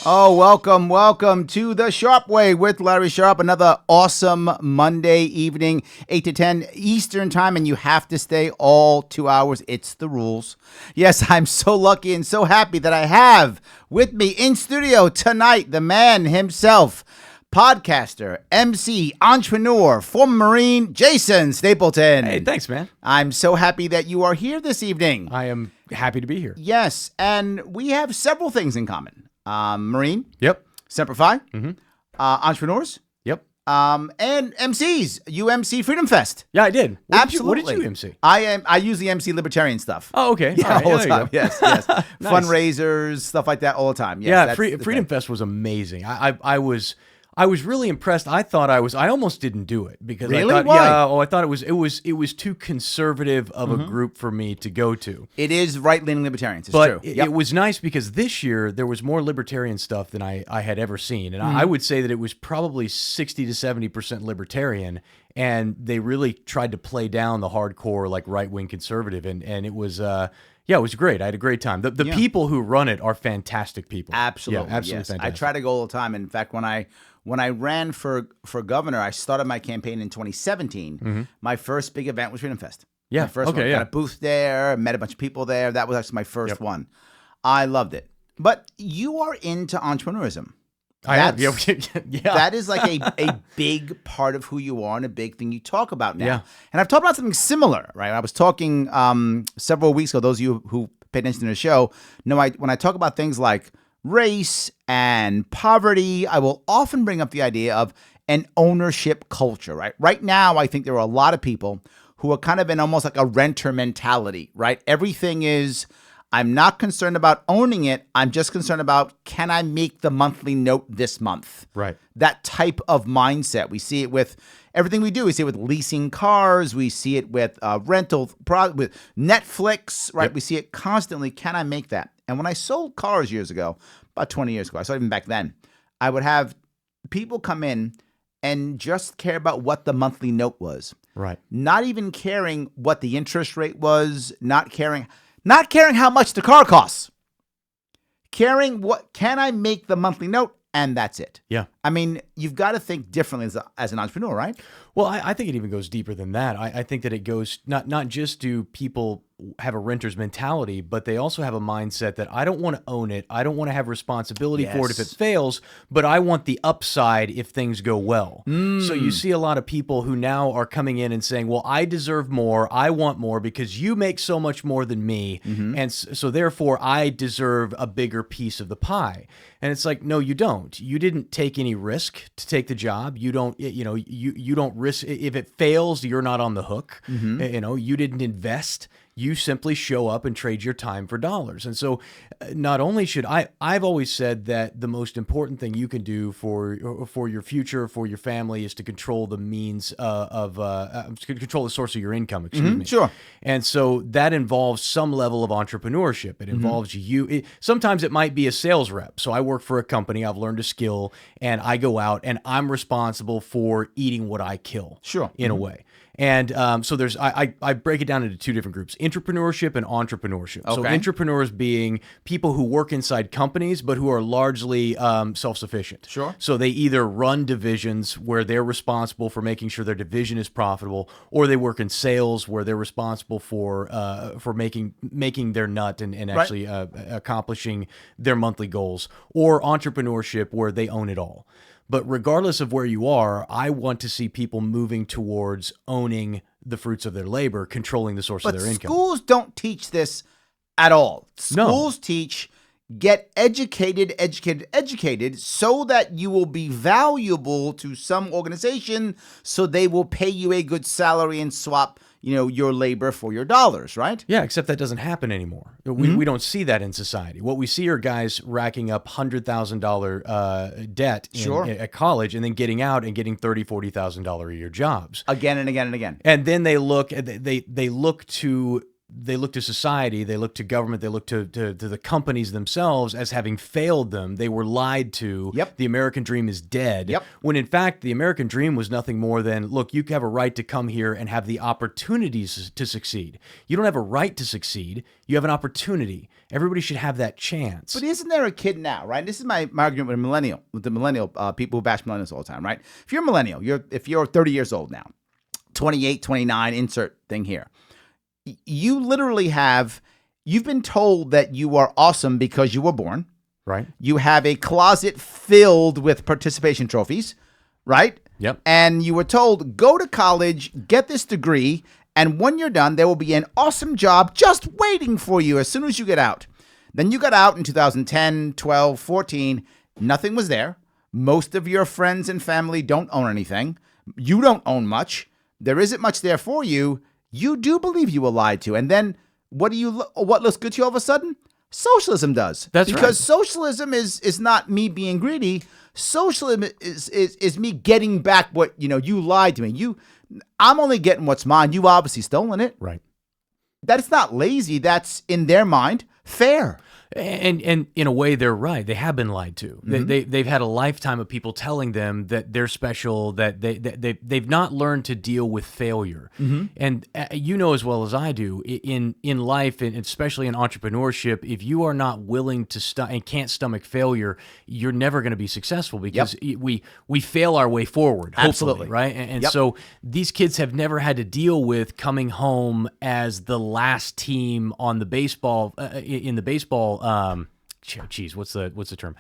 Oh, welcome to the Sharpe Way with Larry Sharpe. Another awesome Monday evening, 8 to 10 Eastern time, and you have to stay all 2 hours. It's the rules. Yes, I'm so lucky and so happy that I have with me in studio tonight the man himself, podcaster, MC, entrepreneur, former Marine, Jason Stapleton. Hey, thanks, man. I'm so happy that you are here this evening. I am happy to be here. Yes, and we have several things in common. Marine. Yep. Semper Fi. Entrepreneurs. Yep. And MCs. You MC Freedom Fest. Yeah, I did. Absolutely. What did you MC? I usually MC libertarian stuff. Oh, okay. Yeah, all the time. Yes. Nice. Fundraisers, stuff like that all the time. Yes, yeah, Freedom Fest was amazing. I was really impressed. I almost didn't do it because really? I thought, Why? I thought it was too conservative of a group for me to go to. It is right-leaning libertarians. It's but true. It was nice because this year there was more libertarian stuff than I had ever seen, and I would say that it was probably 60 to 70% libertarian, and they really tried to play down the hardcore like right-wing conservative, and it was. Yeah, it was great. I had a great time. The people who run it are fantastic people. Absolutely, yeah, absolutely yes. fantastic. I try to go all the time. In fact, when I ran for governor, I started my campaign in 2017. My first big event was Freedom Fest. Yeah, my first one. Got a booth there, met a bunch of people there. That was actually my first one. I loved it. But you are into entrepreneurism. I am. Yeah. That is like a big part of who you are and a big thing you talk about now. Yeah. And I've talked about something similar, right? I was talking several weeks ago. Those of you who pay attention to the show know when I talk about things like race and poverty, I will often bring up the idea of an ownership culture, right? Right now, I think there are a lot of people who are kind of in almost like a renter mentality, right? Everything is, I'm not concerned about owning it. I'm just concerned about, can I make the monthly note this month? Right. That type of mindset. We see it with everything we do. We see it with leasing cars. We see it with with Netflix, right? Yep. We see it constantly. Can I make that? And when I sold cars years ago, about 20 years ago, I saw even back then, I would have people come in and just care about what the monthly note was. Right. Not even caring what the interest rate was, not caring how much the car costs. Caring what can I make the monthly note, and that's it. Yeah. I mean, you've got to think differently as an entrepreneur, right? Well, I think it even goes deeper than that. I think that it goes not just do people have a renter's mentality, but they also have a mindset that I don't want to own it. I don't want to have responsibility for it if it fails, but I want the upside if things go well. So you see a lot of people who now are coming in and saying, well, I deserve more. I want more because you make so much more than me. And so therefore I deserve a bigger piece of the pie. And it's like, no, you don't. You didn't take any risk to take the job. You don't, you don't risk. If it fails, you're not on the hook. You didn't invest. You simply show up and trade your time for dollars. And so not only should I've always said that the most important thing you can do for your future, for your family, is to control the means control the source of your income, excuse me. Sure. And so that involves some level of entrepreneurship. It involves sometimes it might be a sales rep. So I work for a company, I've learned a skill, and I go out and I'm responsible for eating what I kill. Sure. In a way. And so I break it down into two different groups: intrapreneurship and entrepreneurship. Okay. So entrepreneurs being people who work inside companies, but who are largely self-sufficient. Sure. So they either run divisions where they're responsible for making sure their division is profitable, or they work in sales where they're responsible for making their nut and actually accomplishing their monthly goals, or entrepreneurship where they own it all. But regardless of where you are, I want to see people moving towards owning the fruits of their labor, controlling the source of their income. But schools don't teach this at all. No. Schools teach get educated so that you will be valuable to some organization, so they will pay you a good salary and swap your labor for your dollars, right? Yeah, except that doesn't happen anymore. We don't see that in society. What we see are guys racking up $100,000 debt at college and then getting out and getting $30,000, $40,000 a year jobs. Again and again and again. And then they look to they look to society, they look to government, they look to the companies themselves as having failed them. They were lied to. Yep. The American dream is dead. Yep. When in fact, the American dream was nothing more than, look, you have a right to come here and have the opportunities to succeed. You don't have a right to succeed. You have an opportunity. Everybody should have that chance. But isn't there a kid now, right? This is my argument with the millennial people who bash millennials all the time, right? If you're a millennial, if you're 30 years old now, 28, 29, insert thing here. You literally you've been told that you are awesome because you were born. Right. You have a closet filled with participation trophies, right? Yep. And you were told, go to college, get this degree, and when you're done, there will be an awesome job just waiting for you as soon as you get out. Then you got out in 2010, 12, 14. Nothing was there. Most of your friends and family don't own anything. You don't own much. There isn't much there for you. You do believe you were lied to. And then what looks good to you all of a sudden? Socialism does. That's right. Because socialism is not me being greedy. Socialism is me getting back what, you lied to me. I'm only getting what's mine. You've obviously stolen it. Right. That's not lazy. That's, in their mind, fair. And in a way, they're right. They have been lied to. They've had a lifetime of people telling them that they're special, that they've not learned to deal with failure. And you know as well as I do, in life, and especially in entrepreneurship, if you are not willing to and can't stomach failure, you're never going to be successful, because we fail our way forward. Absolutely. Right. And so these kids have never had to deal with coming home as the last team on the baseball in the baseball. What's the term?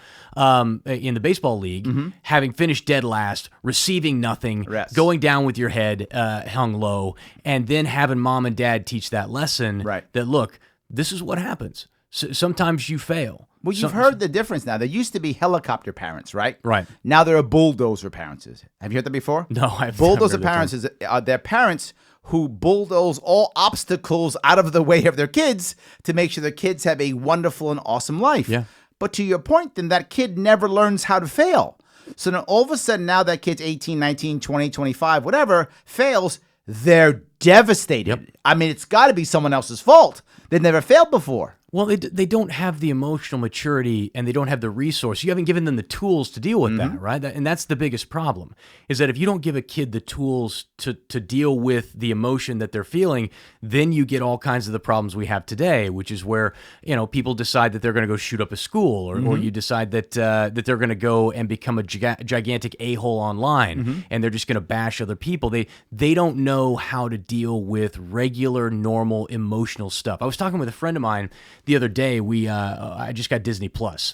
In the baseball league, having finished dead last, receiving nothing, going down with your head hung low, and then having mom and dad teach that lesson. Right. That, look, this is what happens. Sometimes you fail. Well, you've heard the difference now. There used to be helicopter parents, right? Right. Now there are bulldozer parents. Have you heard that before? No, I've bulldozer never heard parents they're parents who bulldoze all obstacles out of the way of their kids to make sure their kids have a wonderful and awesome life. Yeah. But to your point, then that kid never learns how to fail. So then all of a sudden, now that kid's 18, 19, 20, 25, whatever, fails, they're devastated. Yep. I mean, it's got to be someone else's fault. They've never failed before. Well, they don't have the emotional maturity, and they don't have the resource. You haven't given them the tools to deal with that, right? And that's the biggest problem, is that if you don't give a kid the tools to deal with the emotion that they're feeling, then you get all kinds of the problems we have today, which is where, people decide that they're going to go shoot up a school, or you decide that that they're going to go and become a gigantic a-hole online, and they're just going to bash other people. They don't know how to deal with regular, normal, emotional stuff. I was talking with a friend of mine the other day. I just got Disney Plus,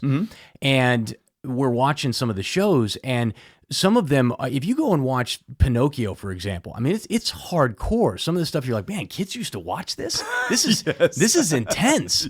and we're watching some of the shows, and some of them, if you go and watch Pinocchio, for example, I mean, it's hardcore. Some of the stuff you're like, man, kids used to watch this. This is this is intense.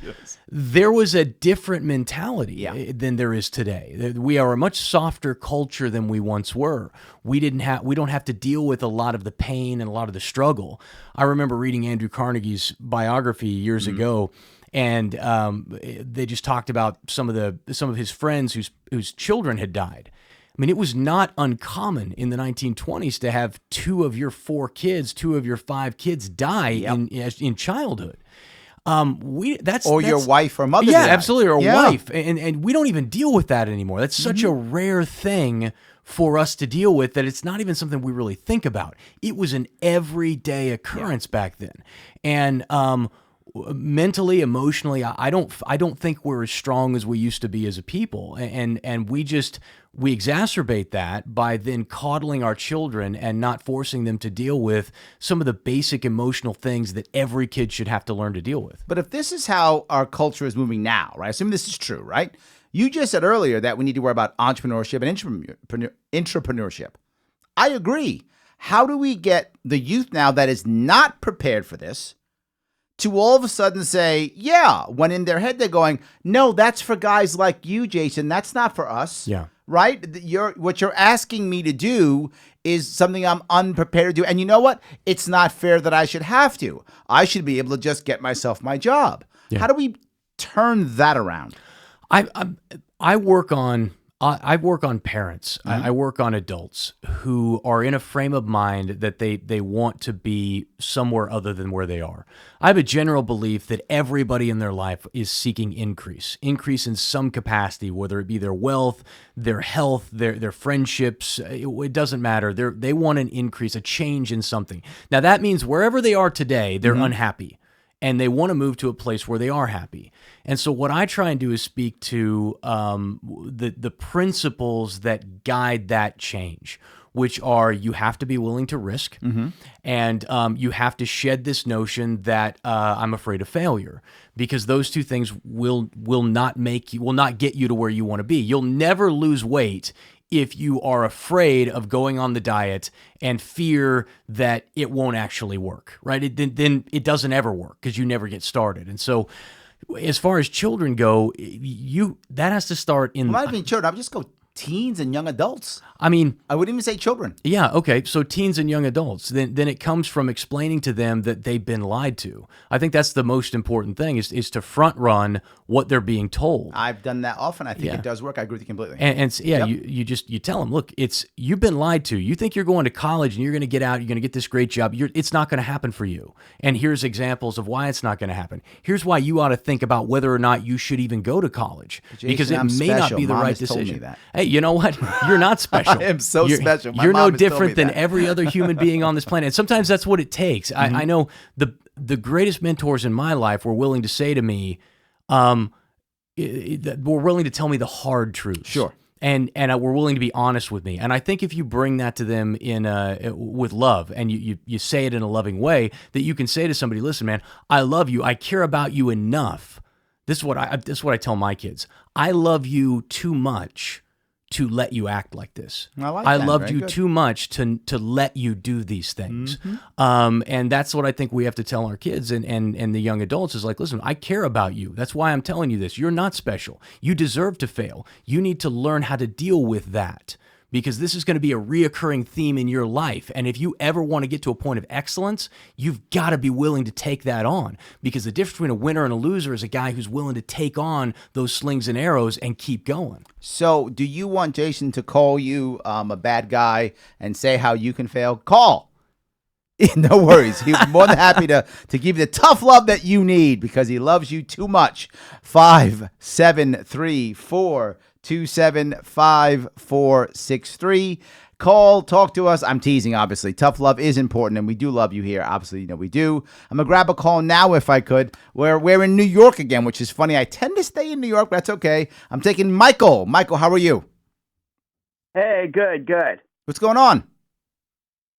There was a different mentality than there is today. We are a much softer culture than we once were. We don't have to deal with a lot of the pain and a lot of the struggle. I remember reading Andrew Carnegie's biography years ago. And they just talked about some of his friends whose children had died. I mean, it was not uncommon in the 1920s to have 2 of your 4 kids, 2 of your 5 kids die in childhood. Your wife or mother. Yeah, absolutely, or a wife, and we don't even deal with that anymore. That's such a rare thing for us to deal with that it's not even something we really think about. It was an everyday occurrence back then, and mentally, emotionally, I don't think we're as strong as we used to be as a people, and we exacerbate that by then coddling our children and not forcing them to deal with some of the basic emotional things that every kid should have to learn to deal with. But if this is how our culture is moving now, right? Assuming this is true, right? You just said earlier that we need to worry about entrepreneurship and intrapreneurship. I agree. How do we get the youth now that is not prepared for this to all of a sudden say, yeah, when in their head they're going, no, that's for guys like you, Jason. That's not for us. Yeah. Right? What you're asking me to do is something I'm unprepared to do. And you know what? It's not fair that I should have to. I should be able to just get myself my job. Yeah. How do we turn that around? I work on I work on parents. I work on adults who are in a frame of mind that they want to be somewhere other than where they are. I have a general belief that everybody in their life is seeking increase in some capacity, whether it be their wealth, their health, their friendships. It doesn't matter. They want an increase, a change in something. Now that means wherever they are today, they're unhappy. And they want to move to a place where they are happy. And so what I try and do is speak to the principles that guide that change, which are you have to be willing to risk, and you have to shed this notion that I'm afraid of failure, because those two things will not get you to where you want to be. You'll never lose weight if you are afraid of going on the diet and fear that it won't actually work, right? Then it doesn't ever work because you never get started. And so as far as children go, that has to start in... Well, not even children. I would just go teens and young adults. I mean... I wouldn't even say children. Yeah, okay. So teens and young adults. Then it comes from explaining to them that they've been lied to. I think that's the most important thing is to front run what they're being told. I've done that often. I think it does work. I agree with you completely. And you tell them, look, you've been lied to. You think you're going to college and you're going to get out, you're going to get this great job. It's not going to happen for you. And here's examples of why it's not going to happen. Here's why you ought to think about whether or not you should even go to college, Jason, because it may not be the right decision. Told me decision. that. Hey, you know what? You're not special. I am so special. My You're mom no has told me different than that. every other human being on this planet. And sometimes that's what it takes. I know the greatest mentors in my life were willing to say to me, were willing to tell me the hard truths. Sure. And were willing to be honest with me. And I think if you bring that to them with love, and you say it in a loving way, that you can say to somebody, listen, man, I love you. I care about you enough. This is what I tell my kids. I love you too much to let you act like this. I loved you too much to let you do these things. And that's what I think we have to tell our kids and the young adults is like, listen, I care about you. That's why I'm telling you this. You're not special. You deserve to fail. You need to learn how to deal with that, because this is going to be a reoccurring theme in your life. And if you ever want to get to a point of excellence, you've got to be willing to take that on, because the difference between a winner and a loser is a guy who's willing to take on those slings and arrows and keep going. So do you want Jason to call you a bad guy and say how you can fail? Call. No worries. He's more than happy to give you the tough love that you need, because he loves you too much. 573-427-5463. Call, talk to us. I'm teasing, obviously. Tough love is important, and we do love you here. Obviously, we do. I'm going to grab a call now if I could. We're in New York again, which is funny. I tend to stay in New York, but that's okay. I'm taking Michael. Michael, how are you? Hey, good. What's going on?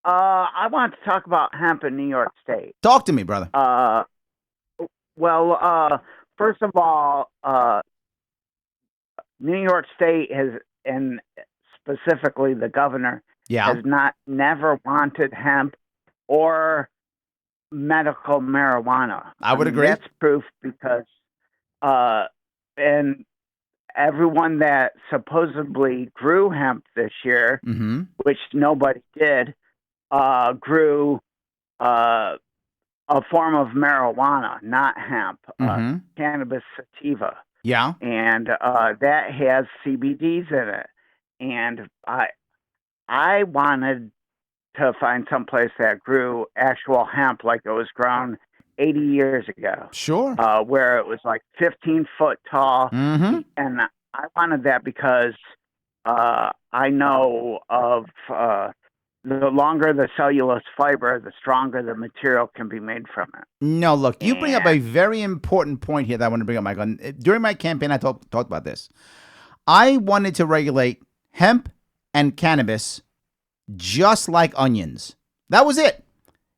I want to talk about hemp in New York State. Talk to me, brother. First of all, New York State has, and specifically the governor, has never wanted hemp or medical marijuana. I would agree. That's proof, because and everyone that supposedly grew hemp this year, which nobody did, grew a form of marijuana, not hemp, cannabis sativa. Yeah. And that has CBDs in it. And I wanted to find someplace that grew actual hemp like it was grown 80 years ago. Sure. Where it was like 15 foot tall. Mm-hmm. And I wanted that because I know of the longer the cellulose fiber, the stronger the material can be made from it. No, look, you bring up a very important point here that I want to bring up, Michael. And during my campaign, I talked about this. I wanted to regulate hemp and cannabis just like onions. That was it.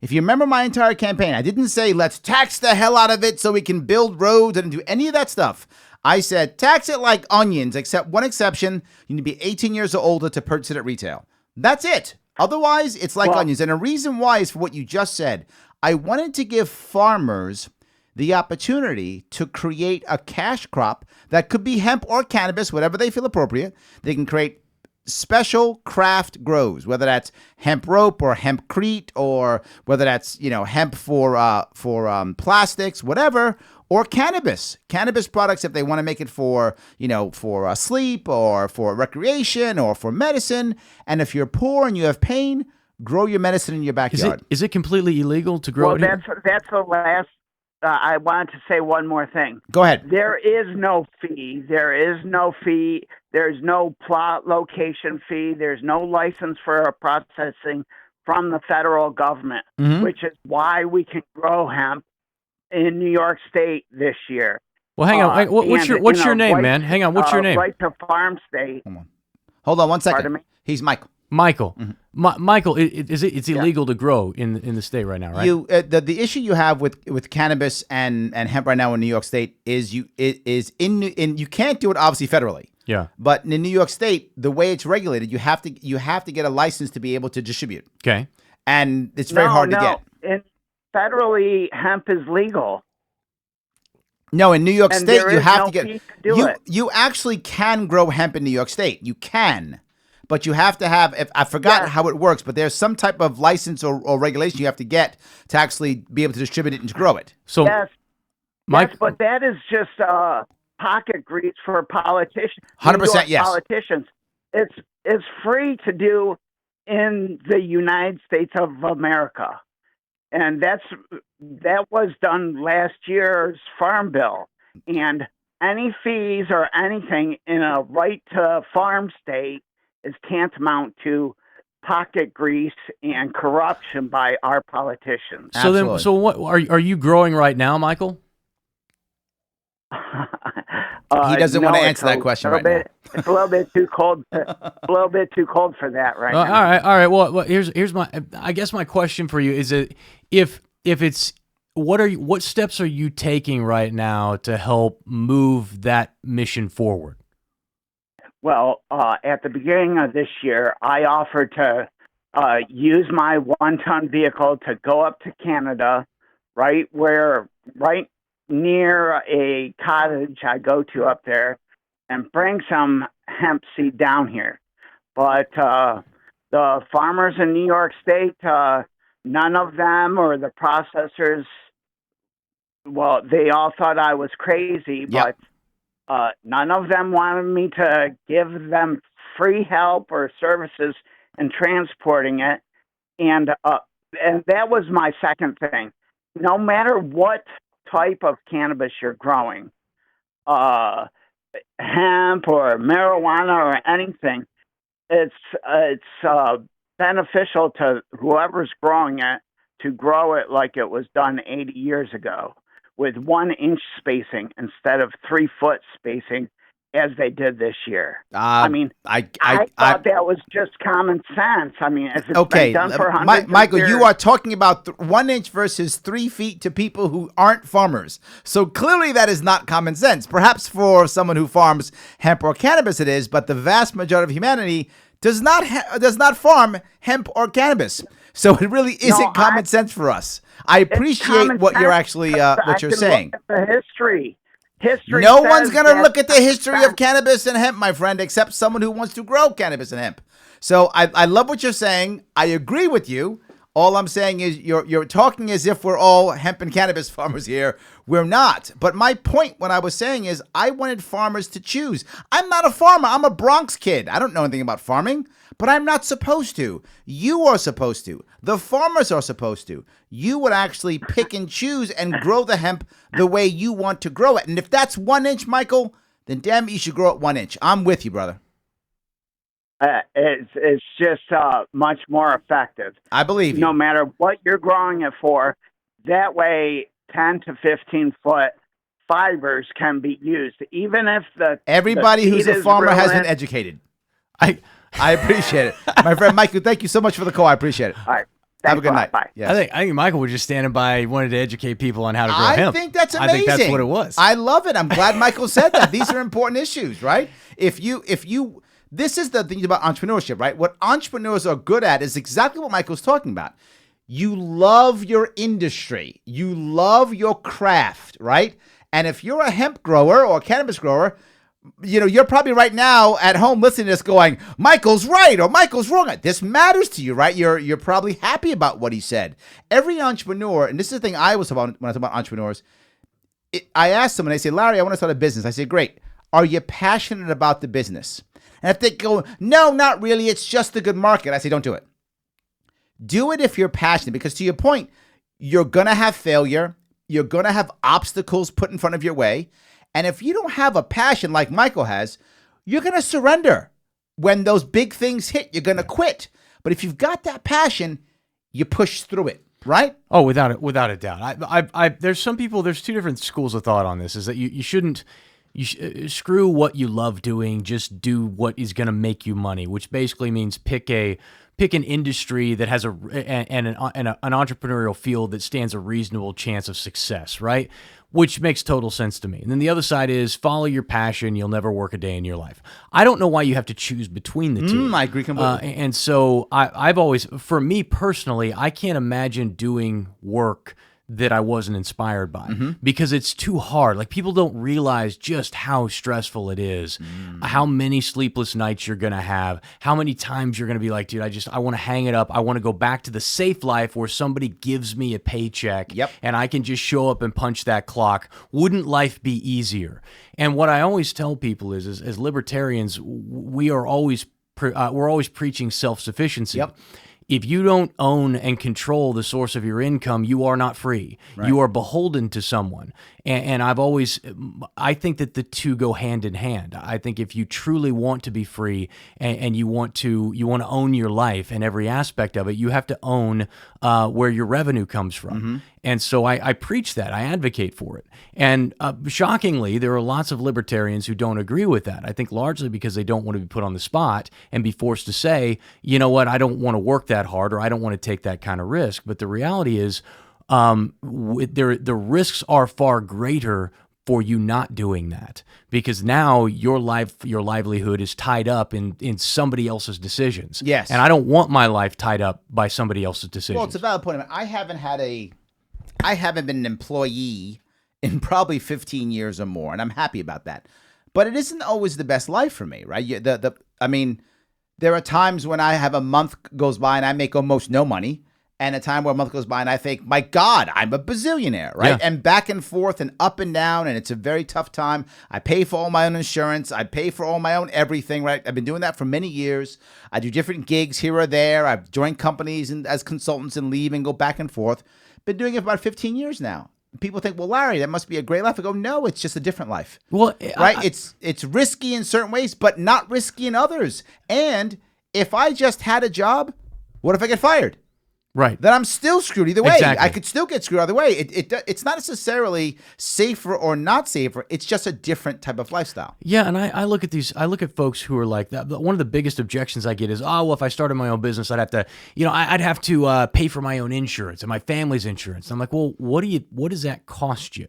If you remember my entire campaign, I didn't say let's tax the hell out of it so we can build roads and do any of that stuff. I said tax it like onions, except one exception. You need to be 18 years or older to purchase it at retail. That's it. Otherwise, it's like onions. And the reason why is for what you just said. I wanted to give farmers the opportunity to create a cash crop that could be hemp or cannabis, whatever they feel appropriate. They can create special craft grows, whether that's hemp rope or hempcrete, or whether that's hemp for plastics, whatever, or cannabis products if they want to make it for, for sleep or for recreation or for medicine. And if you're poor and you have pain, grow your medicine in your backyard. Is it completely illegal to grow it here? That's the last. I wanted to say one more thing. Go ahead. There is no fee. There is no fee. There's no plot location fee. There's no license for processing from the federal government, which is why we can grow hemp in New York State this year. Well, hang on. What's your name, man? Hang on. What's your name? Right to farm state. Hold on 1 second. Pardon me? He's Michael. Michael. Michael, it's illegal to grow in the state right now, right? The issue you have with cannabis and hemp right now in New York State is you can't do it obviously federally. Yeah. But in New York State, the way it's regulated, you have to get a license to be able to distribute. Okay. And it's very hard to get. And federally, hemp is legal. No, in New York State, you have to get. it. You actually can grow hemp in New York State. You can. But you have to have, I forgot how it works, but there's some type of license or regulation you have to get to actually be able to distribute it and to grow it. So, yes, but that is just pocket grease for politicians. 100%, yes. Politicians. It's free to do in the United States of America. And that was done last year's Farm Bill. And any fees or anything in a right to farm state is tantamount to pocket grease and corruption by our politicians. So what are you growing right now, Michael? He doesn't want to answer that question right now. It's a little bit too cold. A little bit too cold for that right now. All right. Well, here's my question for you is that if it's what steps are you taking right now to help move that mission forward? Well, at the beginning of this year, I offered to use my 1-ton vehicle to go up to Canada, right near a cottage I go to up there, and bring some hemp seed down here. But the farmers in New York State, none of them or the processors, well, they all thought I was crazy, Yep. but none of them wanted me to give them free help or services in transporting it. And that was my second thing. No matter what type of cannabis you're growing, hemp or marijuana or anything, it's beneficial to whoever's growing it to grow it like it was done 80 years ago, with 1-inch spacing instead of 3-foot spacing as they did this year. I thought that was just common sense. I mean, if it's been done for hundreds Michael, of years, you are talking about 1 inch versus 3 feet to people who aren't farmers. So clearly that is not common sense. Perhaps for someone who farms hemp or cannabis it is, but the vast majority of humanity does not farm hemp or cannabis. So it really isn't common sense for us. I appreciate what you're actually what you're saying. Look at the history. No one's going to look at the history of cannabis and hemp, my friend, except someone who wants to grow cannabis and hemp. So I love what you're saying. I agree with you. All I'm saying is you're talking as if we're all hemp and cannabis farmers here. We're not. But my point, what I was saying is I wanted farmers to choose. I'm not a farmer. I'm a Bronx kid. I don't know anything about farming, but I'm not supposed to. You are supposed to. The farmers are supposed to. You would actually pick and choose and grow the hemp the way you want to grow it. And if that's 1 inch, Michael, then damn it, you should grow it 1 inch. I'm with you, brother. It's just much more effective. I believe you. No matter what you're growing it for, that way 10 to 15 foot fibers can be used. Even if everybody who's a farmer ruined, has been educated. I appreciate it. My friend Michael, thank you so much for the call. I appreciate it. All right. Have a good night. Bye. Yes. I think Michael was just standing by, wanted to educate people on how to grow hemp. I think that's amazing. I think that's what it was. I love it. I'm glad Michael said that. These are important issues, right? This is the thing about entrepreneurship, right? What entrepreneurs are good at is exactly what Michael's talking about. You love your industry. You love your craft, right? And if you're a hemp grower or a cannabis grower, you're probably right now at home listening to this going, Michael's right or Michael's wrong. This matters to you, right? You're probably happy about what he said. Every entrepreneur, and this is the thing I was about when I talk about entrepreneurs, I ask someone, they say, Larry, I want to start a business. I say, great. Are you passionate about the business? And if they go, no, not really, it's just a good market, I say, don't do it. Do it if you're passionate, because to your point, you're going to have failure. You're going to have obstacles put in front of your way. And if you don't have a passion like Michael has, you're going to surrender. When those big things hit, you're going to quit. But if you've got that passion, you push through it, right? Oh, without a doubt. There's some people, there's two different schools of thought on this, is that you shouldn't, screw what you love doing, just do what is going to make you money, which basically means pick an industry that has an entrepreneurial field that stands a reasonable chance of success, right? Which makes total sense to me. And then the other side is follow your passion. You'll never work a day in your life. I don't know why you have to choose between the two. I agree completely. And so I've always, for me personally, I can't imagine doing work that I wasn't inspired by, because it's too hard. Like, people don't realize just how stressful it is, how many sleepless nights you're going to have, how many times you're going to be like, dude, I want to hang it up. I want to go back to the safe life where somebody gives me a paycheck and I can just show up and punch that clock. Wouldn't life be easier? And what I always tell people is as libertarians, we're always preaching self-sufficiency. If you don't own and control the source of your income, you are not free. Right. You are beholden to someone. And I think that the two go hand in hand. I think if you truly want to be free and you want to own your life and every aspect of it, you have to own where your revenue comes from. And so I preach that. I advocate for it. And shockingly, there are lots of libertarians who don't agree with that. I think largely because they don't want to be put on the spot and be forced to say, you know what, I don't want to work that hard, or I don't want to take that kind of risk. But the reality is, the risks are far greater for you not doing that, because now your livelihood is tied up in somebody else's decisions. Yes. And I don't want my life tied up by somebody else's decisions. Well, it's a valid point. I haven't been an employee in probably 15 years or more, and I'm happy about that. But it isn't always the best life for me, right? I mean, there are times when I have a month goes by and I make almost no money, and a time where a month goes by and I think, my God, I'm a bazillionaire, right? Yeah. And back and forth and up and down, and it's a very tough time. I pay for all my own insurance. I pay for all my own everything, right? I've been doing that for many years. I do different gigs here or there. I've joined companies as consultants and leave and go back and forth. Been doing it for about 15 years now. People think, well, Larry, that must be a great life. I go, no, it's just a different life. Well, right? It's risky in certain ways, but not risky in others. And if I just had a job, what if I get fired? Right. Then I'm still screwed either way. Exactly. I could still get screwed either way. It's not necessarily safer or not safer. It's just a different type of lifestyle. Yeah, and I look at folks who are like that. One of the biggest objections I get is, oh, well, if I started my own business, I'd have to pay for my own insurance and my family's insurance. I'm like, well, what does that cost you?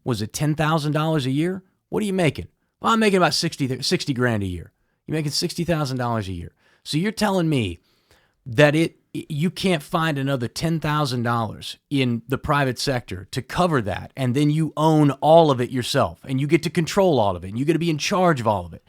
Was it $10,000 a year? What are you making? Well, I'm making about 60 grand a year. You're making $60,000 a year. So you're telling me that you can't find another $10,000 in the private sector to cover that, and then you own all of it yourself, and you get to control all of it, and you get to be in charge of all of it.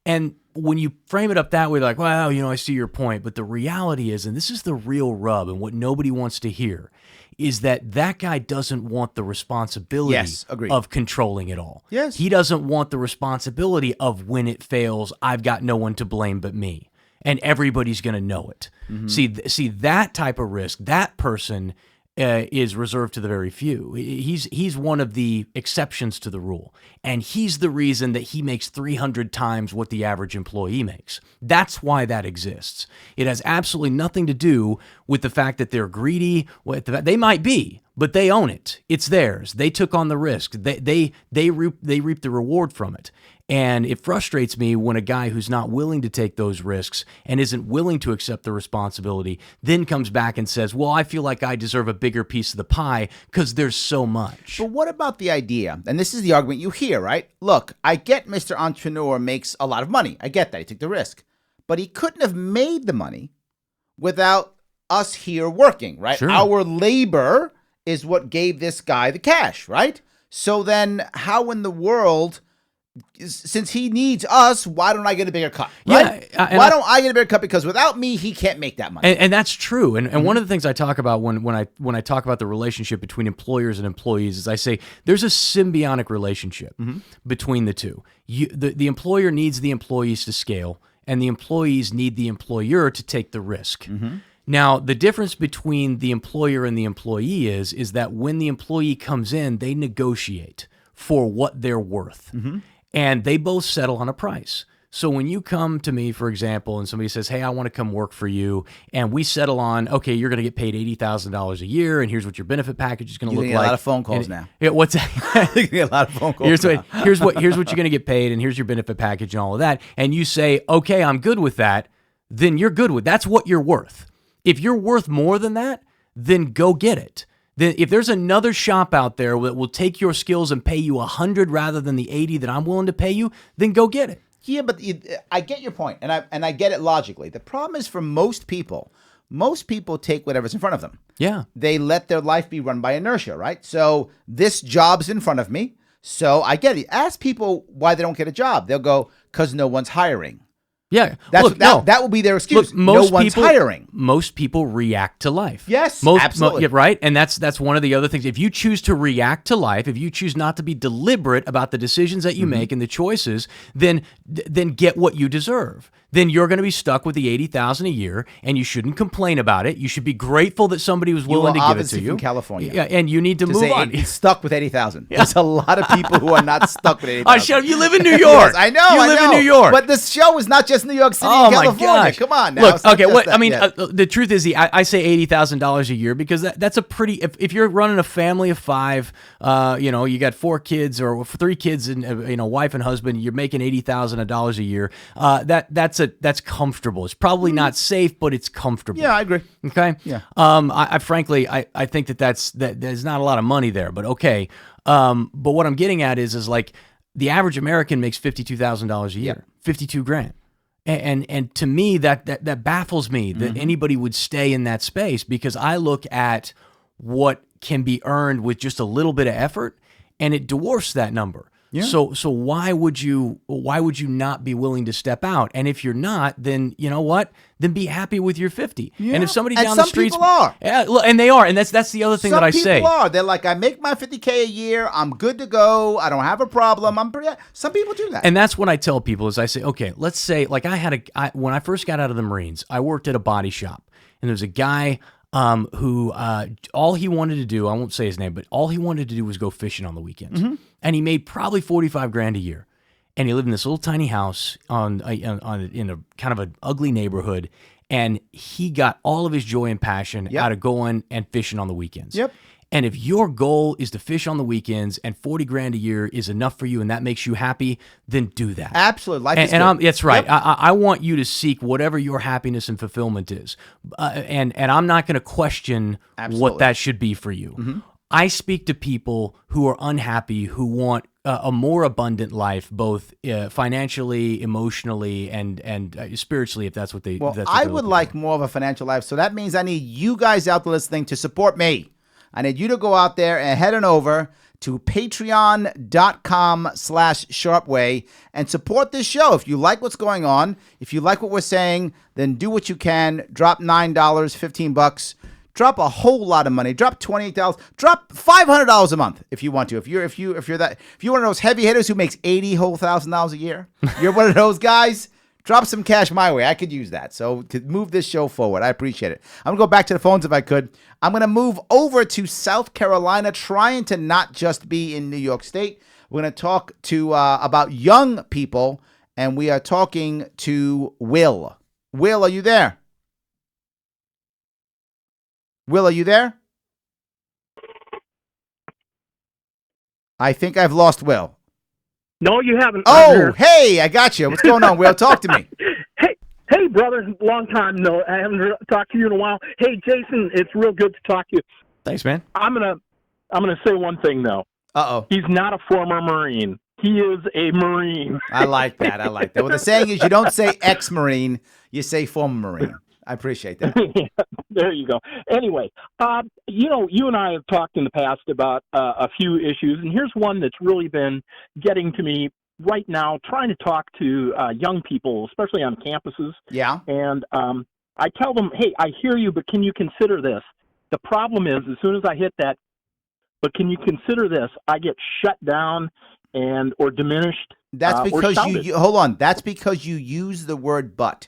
And when you frame it up that way, like, well, I see your point, but the reality is, and this is the real rub, and what nobody wants to hear, is that guy doesn't want the responsibility of controlling it all. Yes. He doesn't want the responsibility of when it fails, I've got no one to blame but me. And everybody's going to know it. See that type of risk, that person is reserved to the very few. He's one of the exceptions to the rule. And he's the reason that he makes 300 times what the average employee makes. That's why that exists. It has absolutely nothing to do with the fact that they're greedy. They might be, but they own it. It's theirs. They took on the risk. They reap the reward from it. And it frustrates me when a guy who's not willing to take those risks and isn't willing to accept the responsibility then comes back and says, well, I feel like I deserve a bigger piece of the pie because there's so much. But what about the idea, and this is the argument you hear, right? Look, I get Mr. Entrepreneur makes a lot of money. I get that. He took the risk. But he couldn't have made the money without us here working, right? Sure. Our labor is what gave this guy the cash, right? So then how in the world since he needs us, why don't I get a bigger cut? Right? Yeah, why don't I get a bigger cut? Because without me, he can't make that money. And that's true. And one of the things I talk about when I talk about the relationship between employers and employees is I say there's a symbiotic relationship between the two. The employer needs the employees to scale, and the employees need the employer to take the risk. Now, the difference between the employer and the employee is that when the employee comes in, they negotiate for what they're worth. And they both settle on a price. So when you come to me, for example, and somebody says, hey, I want to come work for you, and we settle on, okay, you're going to get paid $80,000 a year, and here's what your benefit package is going to look like. You're going to get a lot of phone calls now. Yeah, what's that? You're going to get a lot of phone calls here's what you're going to get paid, and here's your benefit package and all of that. And you say, okay, I'm good with that, then you're good with that's what you're worth. If you're worth more than that, then go get it. Then if there's another shop out there that will take your skills and pay you 100 rather than the 80 that I'm willing to pay you, then go get it. Yeah, but I get your point, and I get it logically. The problem is for most people take whatever's in front of them. Yeah. They let their life be run by inertia, right? So this job's in front of me, so I get it. Ask people why they don't get a job. They'll go, because no one's hiring. Yeah, that will be their excuse. Look, no one's hiring. Most people react to life. Yes, absolutely. Right, and that's one of the other things. If you choose to react to life, if you choose not to be deliberate about the decisions that you make and the choices, then get what you deserve. Then you're going to be stuck with the $80,000 a year, and you shouldn't complain about it. You should be grateful that somebody was willing to give it to you. From California, yeah, and you need to move on. He's stuck with $80,000. There's a lot of people who are not stuck with $80,000. Oh, shut up! You live in New York. Yes, I know. You live in New York. But this show is not just New York City and California. My gosh. Come on now. Look, okay. The truth is, I say $80,000 a year because that's a pretty. If you're running a family of 5, you got 4 kids or 3 kids and wife and husband, you're making $80,000 a year. That's comfortable. It's probably not safe, but it's comfortable. Yeah, I agree. Okay. Yeah. I frankly think that there's not a lot of money there, but okay. But what I'm getting at is like the average American makes $52,000 a year, 52 grand. And to me, that baffles me that anybody would stay in that space because I look at what can be earned with just a little bit of effort, and it dwarfs that number. Yeah. So why would you not be willing to step out? And if you're not, then you know what? Then be happy with your 50. Yeah. And if somebody down the street, some people are, and they are, and that's the other thing that I say. Some people are. They're like, I make my $50K a year. I'm good to go. I don't have a problem. Some people do that. And that's what I tell people is I say, okay, let's say like when I first got out of the Marines, I worked at a body shop, and there's a guy who all he wanted to do, I won't say his name, but all he wanted to do was go fishing on the weekends. And he made probably 45 grand a year. And he lived in this little tiny house in a kind of an ugly neighborhood. And he got all of his joy and passion out of going and fishing on the weekends. Yep. And if your goal is to fish on the weekends and 40 grand a year is enough for you and that makes you happy, then do that. Absolutely. Life is good. That's right. Yep. I want you to seek whatever your happiness and fulfillment is. And I'm not going to question what that should be for you. I speak to people who are unhappy, who want a more abundant life, both financially, emotionally, and spiritually, if that's what they. Well, I would like more of a financial life, so that means I need you guys out there listening to support me. I need you to go out there and head on over to patreon.com/Sharpe Way and support this show. If you like what's going on, if you like what we're saying, then do what you can. Drop $9, $15. Drop a whole lot of money. Drop $28. Drop $500 a month if you want to. If you're one of those heavy hitters who makes $80,000 a year, you're one of those guys. Drop some cash my way. I could use that. So to move this show forward, I appreciate it. I'm gonna go back to the phones if I could. I'm gonna move over to South Carolina, trying to not just be in New York State. We're gonna talk to about young people, and we are talking to Will. Will, are you there? Will, are you there? I think I've lost Will. No, you haven't. Oh, hey, I got you. What's going on, Will? Talk to me. Hey, brother. Long time. No, I haven't talked to you in a while. Hey, Jason, it's real good to talk to you. Thanks, man. I'm gonna say one thing though. Uh-oh. He's not a former Marine. He is a Marine. I like that. Well, the saying is you don't say ex-Marine, you say former Marine. I appreciate that. There you go. Anyway, you and I have talked in the past about a few issues, and here's one that's really been getting to me right now trying to talk to young people, especially on campuses. Yeah. And I tell them, hey, I hear you, but can you consider this? The problem is, as soon as I hit that, but can you consider this, I get shut down and or diminished. That's because or you hold on. That's because you use the word but.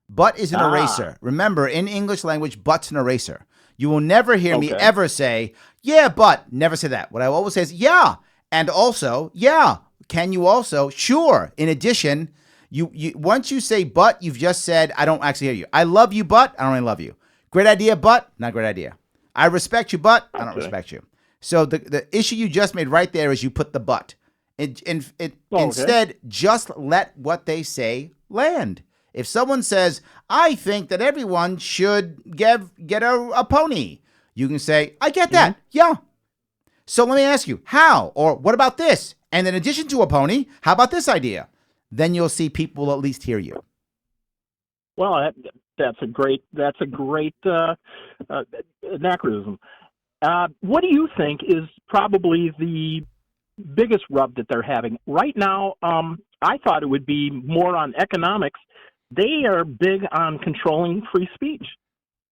But is an eraser. Remember, in English language, but's an eraser. You will never hear me ever say, yeah, but. Never say that. What I always say is, yeah, and also, yeah. Can you also? Sure. In addition, you once you say but, you've just said, I don't actually hear you. I love you, but I don't really love you. Great idea, but not great idea. I respect you, but I don't respect you. So the issue you just made right there is you put the but. Instead, just let what they say land. If someone says, I think that everyone should get a pony, you can say, I get that. Yeah. So let me ask you, how? Or what about this? And in addition to a pony, how about this idea? Then you'll see people at least hear you. Well, that's a great anachronism. What do you think is probably the biggest rub that they're having right now? I thought it would be more on economics. They are big on controlling free speech,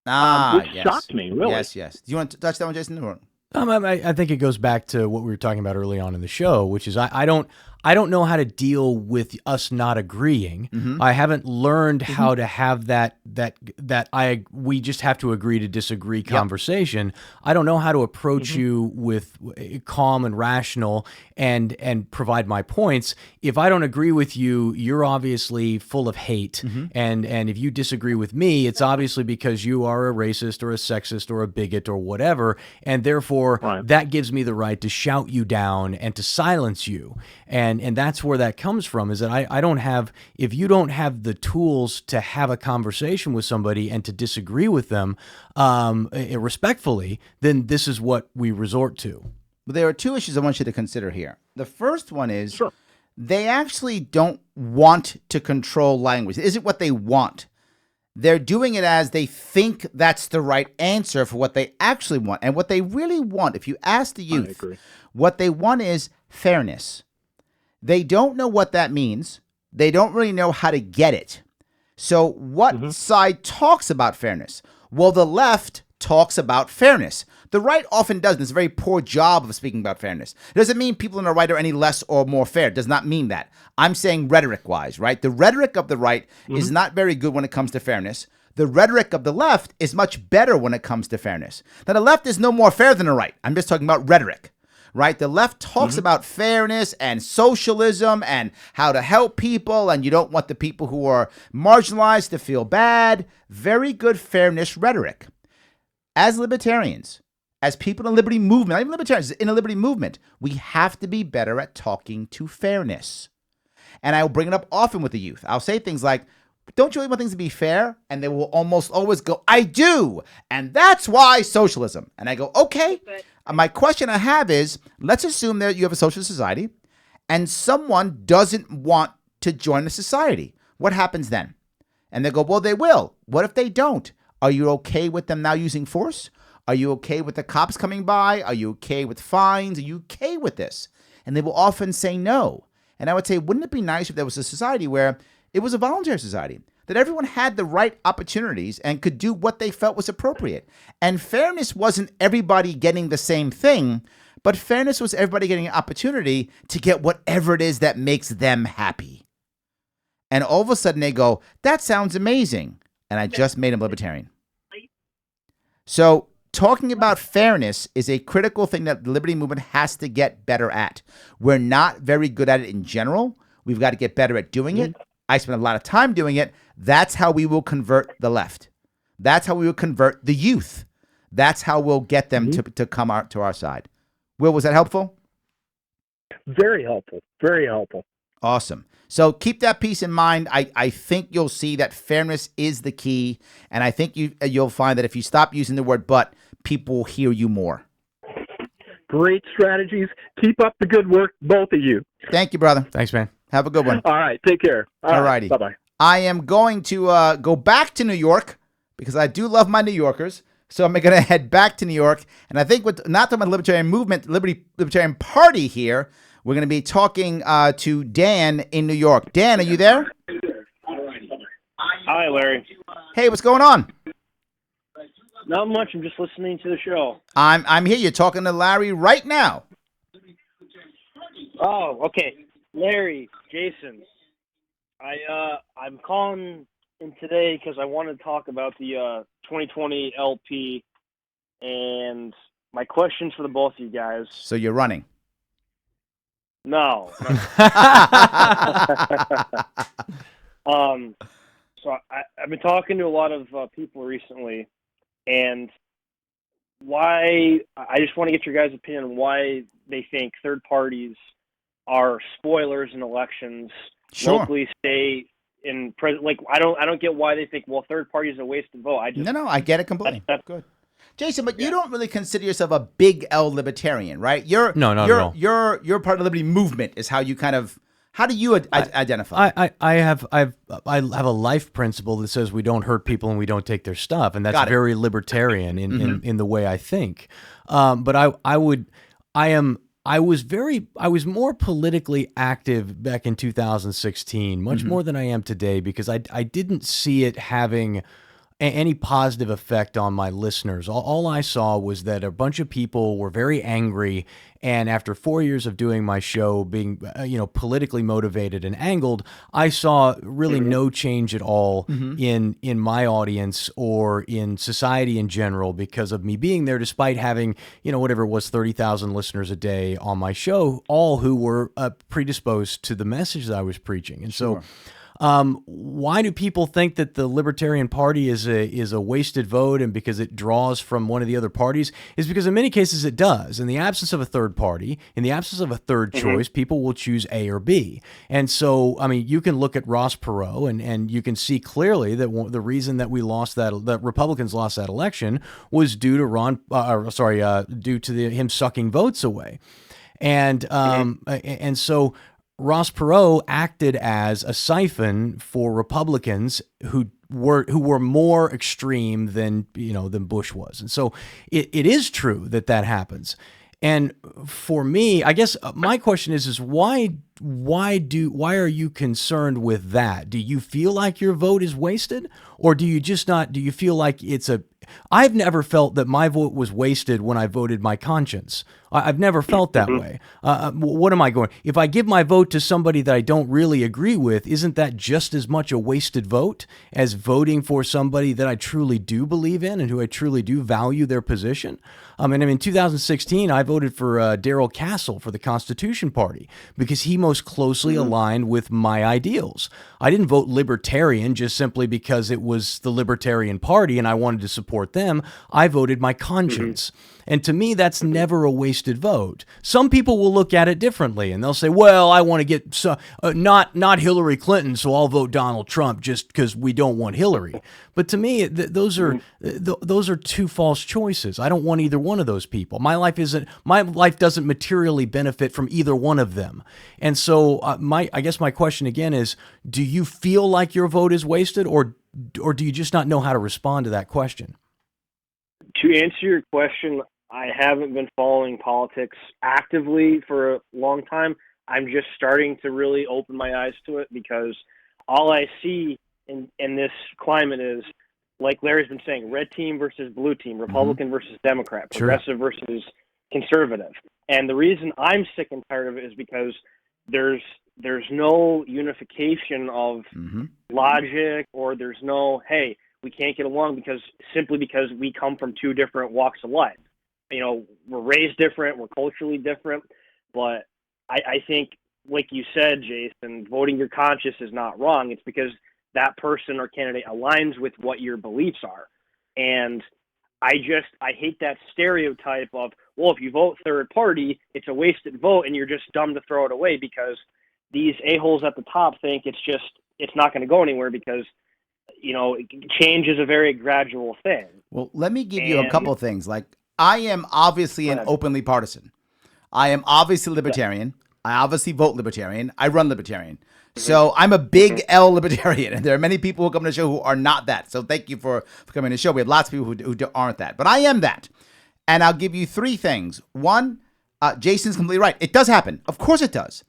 which shocked me, really. Yes. Do you want to touch that one, Jason? Or? I think it goes back to what we were talking about early on in the show, which is I don't know how to deal with us not agreeing. I haven't learned how to have we just have to agree to disagree conversation. I don't know how to approach you with calm and rational and provide my points. If I don't agree with you, you're obviously full of hate. And if you disagree with me, it's obviously because you are a racist or a sexist or a bigot or whatever. And therefore that gives me the right to shout you down and to silence you. And that's where that comes from, is that I don't have, if you don't have the tools to have a conversation with somebody and to disagree with them respectfully, then this is what we resort to. But there are two issues I want you to consider here. The first one is they actually don't want to control language. It isn't what they want. They're doing it as they think that's the right answer for what they actually want. And what they really want, if you ask the youth, what they want is fairness. They don't know what that means. They don't really know how to get it. So what side talks about fairness? Well, the left talks about fairness. The right often doesn't. It's a very poor job of speaking about fairness. It doesn't mean people on the right are any less or more fair. It does not mean that. I'm saying rhetoric-wise, right? The rhetoric of the right is not very good when it comes to fairness. The rhetoric of the left is much better when it comes to fairness. Now, the left is no more fair than the right. I'm just talking about rhetoric. Right? The left talks about fairness and socialism and how to help people, and you don't want the people who are marginalized to feel bad. Very good fairness rhetoric. As libertarians, as people in the liberty movement, not even libertarians, in a liberty movement, we have to be better at talking to fairness. And I will bring it up often with the youth. I'll say things like, don't you really want things to be fair? And they will almost always go, I do. And that's why socialism. And I go, okay. My question I have is, let's assume that you have a social society and someone doesn't want to join the society. What happens then? And they go, well, they will. What if they don't? Are you okay with them now using force? Are you okay with the cops coming by? Are you okay with fines? Are you okay with this? And they will often say no. And I would say, wouldn't it be nice if there was a society where it was a voluntary society, that everyone had the right opportunities and could do what they felt was appropriate? And fairness wasn't everybody getting the same thing, but fairness was everybody getting an opportunity to get whatever it is that makes them happy. And all of a sudden they go, that sounds amazing. And I just made them libertarian. So talking about fairness is a critical thing that the liberty movement has to get better at. We're not very good at it in general. We've got to get better at doing it. I spend a lot of time doing it. That's how we will convert the left. That's how we will convert the youth. That's how we'll get them to come out to our side. Will, was that helpful? Very helpful. Very helpful. Awesome. So keep that piece in mind. I think you'll see that fairness is the key. And I think you'll find that if you stop using the word but, people will hear you more. Great strategies. Keep up the good work, both of you. Thank you, brother. Thanks, man. Have a good one. All right. Take care. All righty. Bye-bye. I am going to go back to New York because I do love my New Yorkers. So I'm going to head back to New York. And I think not talking about the libertarian movement, Libertarian Party here, We're going to be talking to Dan in New York. Dan, are you there? Hi, Larry. Hey, what's going on? Not much. I'm just listening to the show. I'm here. You're talking to Larry right now. Oh, okay. Larry, Jason, I'm calling in today because I want to talk about the 2020 LP, and my questions for the both of you guys. So you're running. No. So I've been talking to a lot of people recently, and why I just want to get your guys' opinion on why they think third parties are spoilers in elections, Sure. locally, state, in like I don't get why they think third party is a wasted vote. No, I get it completely. That's good. Jason, but you don't really consider yourself a big L libertarian, right? You're No, not at all. You're part of the Liberty movement. Is how you kind of how do you identify? I have a life principle that says we don't hurt people and we don't take their stuff, and that's very libertarian in the way I think. But I was more politically active back in 2016, much more than I am today, because I didn't see it having any positive effect on my listeners. All I saw was that a bunch of people were very angry, and after 4 years of doing my show, being politically motivated and angled, I saw really no change at all in my audience or in society in general because of me being there, despite having whatever it was, 30,000 listeners a day on my show, all who were predisposed to the message that I was preaching. And so. Why do people think that the Libertarian Party is a wasted vote and because it draws from one of the other parties? Is because in many cases it does. In the absence of a third party, in the absence of a third choice, people will choose A or B. And so, I mean, you can look at Ross Perot and you can see clearly that the reason that that Republicans lost that election was due to due to him sucking votes away. And so Ross Perot acted as a siphon for Republicans who were more extreme than Bush was, and so it is true that happens. And for me, I guess my question is why are you concerned with that? Do you feel like your vote is wasted, or do you just not? Do you feel like I've never felt that my vote was wasted when I voted my conscience. I've never felt that way. What am I going? If I give my vote to somebody that I don't really agree with, isn't that just as much a wasted vote as voting for somebody that I truly do believe in and who I truly do value their position? And in 2016, I voted for Darrell Castle for the Constitution Party because he most closely aligned with my ideals. I didn't vote Libertarian just simply because it was the Libertarian Party and I wanted to support them. I voted my conscience. And to me, that's never a wasted vote. Some people will look at it differently, and they'll say, well, I want to get not Hillary Clinton, so I'll vote Donald Trump just because we don't want Hillary. But to me, those are two false choices. I don't want either one of those people. My life doesn't materially benefit from either one of them. And so I guess my question again is, do you feel like your vote is wasted, or do you just not know how to respond to that question? To answer your question, I haven't been following politics actively for a long time. I'm just starting to really open my eyes to it because all I see in this climate is, like Larry's been saying, red team versus blue team, Republican versus Democrat, progressive versus conservative. And the reason I'm sick and tired of it is because there's no unification of logic, or there's no, hey, we can't get along because we come from two different walks of life. We're raised different, we're culturally different, but I think, like you said, Jason, voting your conscience is not wrong. It's because that person or candidate aligns with what your beliefs are. And I hate that stereotype of, well, if you vote third party, it's a wasted vote and you're just dumb to throw it away because these a-holes at the top think it's not going to go anywhere because change is a very gradual thing. Well, let me give you a couple of things. Like, I am obviously an openly partisan. I am obviously libertarian. I obviously vote libertarian. I run libertarian. So I'm a big L libertarian, and there are many people who come to the show who are not that. So thank you for coming to the show. We have lots of people who aren't that, but I am that. And I'll give you three things. One, Jason's completely right. It does happen. Of course it does.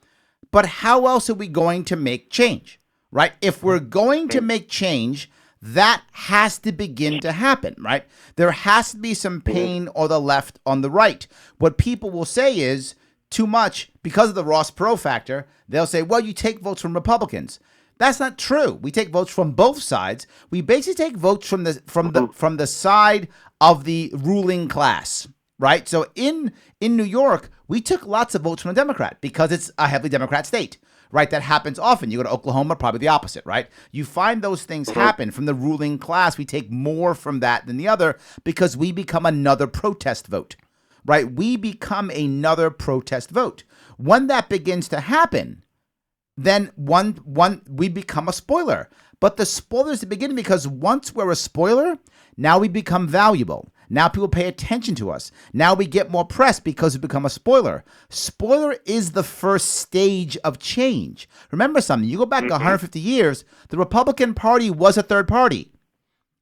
But how else are we going to make change, right? If we're going to make change, that has to begin to happen, right? There has to be some pain or the left on the right. What people will say is too much because of the Ross Perot factor. They'll say, well, you take votes from Republicans. That's not true. We take votes from both sides. We basically take votes from the side of the ruling class, right? So in New York, we took lots of votes from a Democrat because it's a heavily Democrat state, right? That happens often. You go to Oklahoma, probably the opposite, right? You find those things happen from the ruling class. We take more from that than the other because we become another protest vote, right? We become another protest vote. When that begins to happen, then we become a spoiler. But the spoiler is the beginning because once we're a spoiler, now we become valuable. Now people pay attention to us. Now we get more press because we become a spoiler. Spoiler is the first stage of change. Remember something. You go back 150 years, the Republican Party was a third party.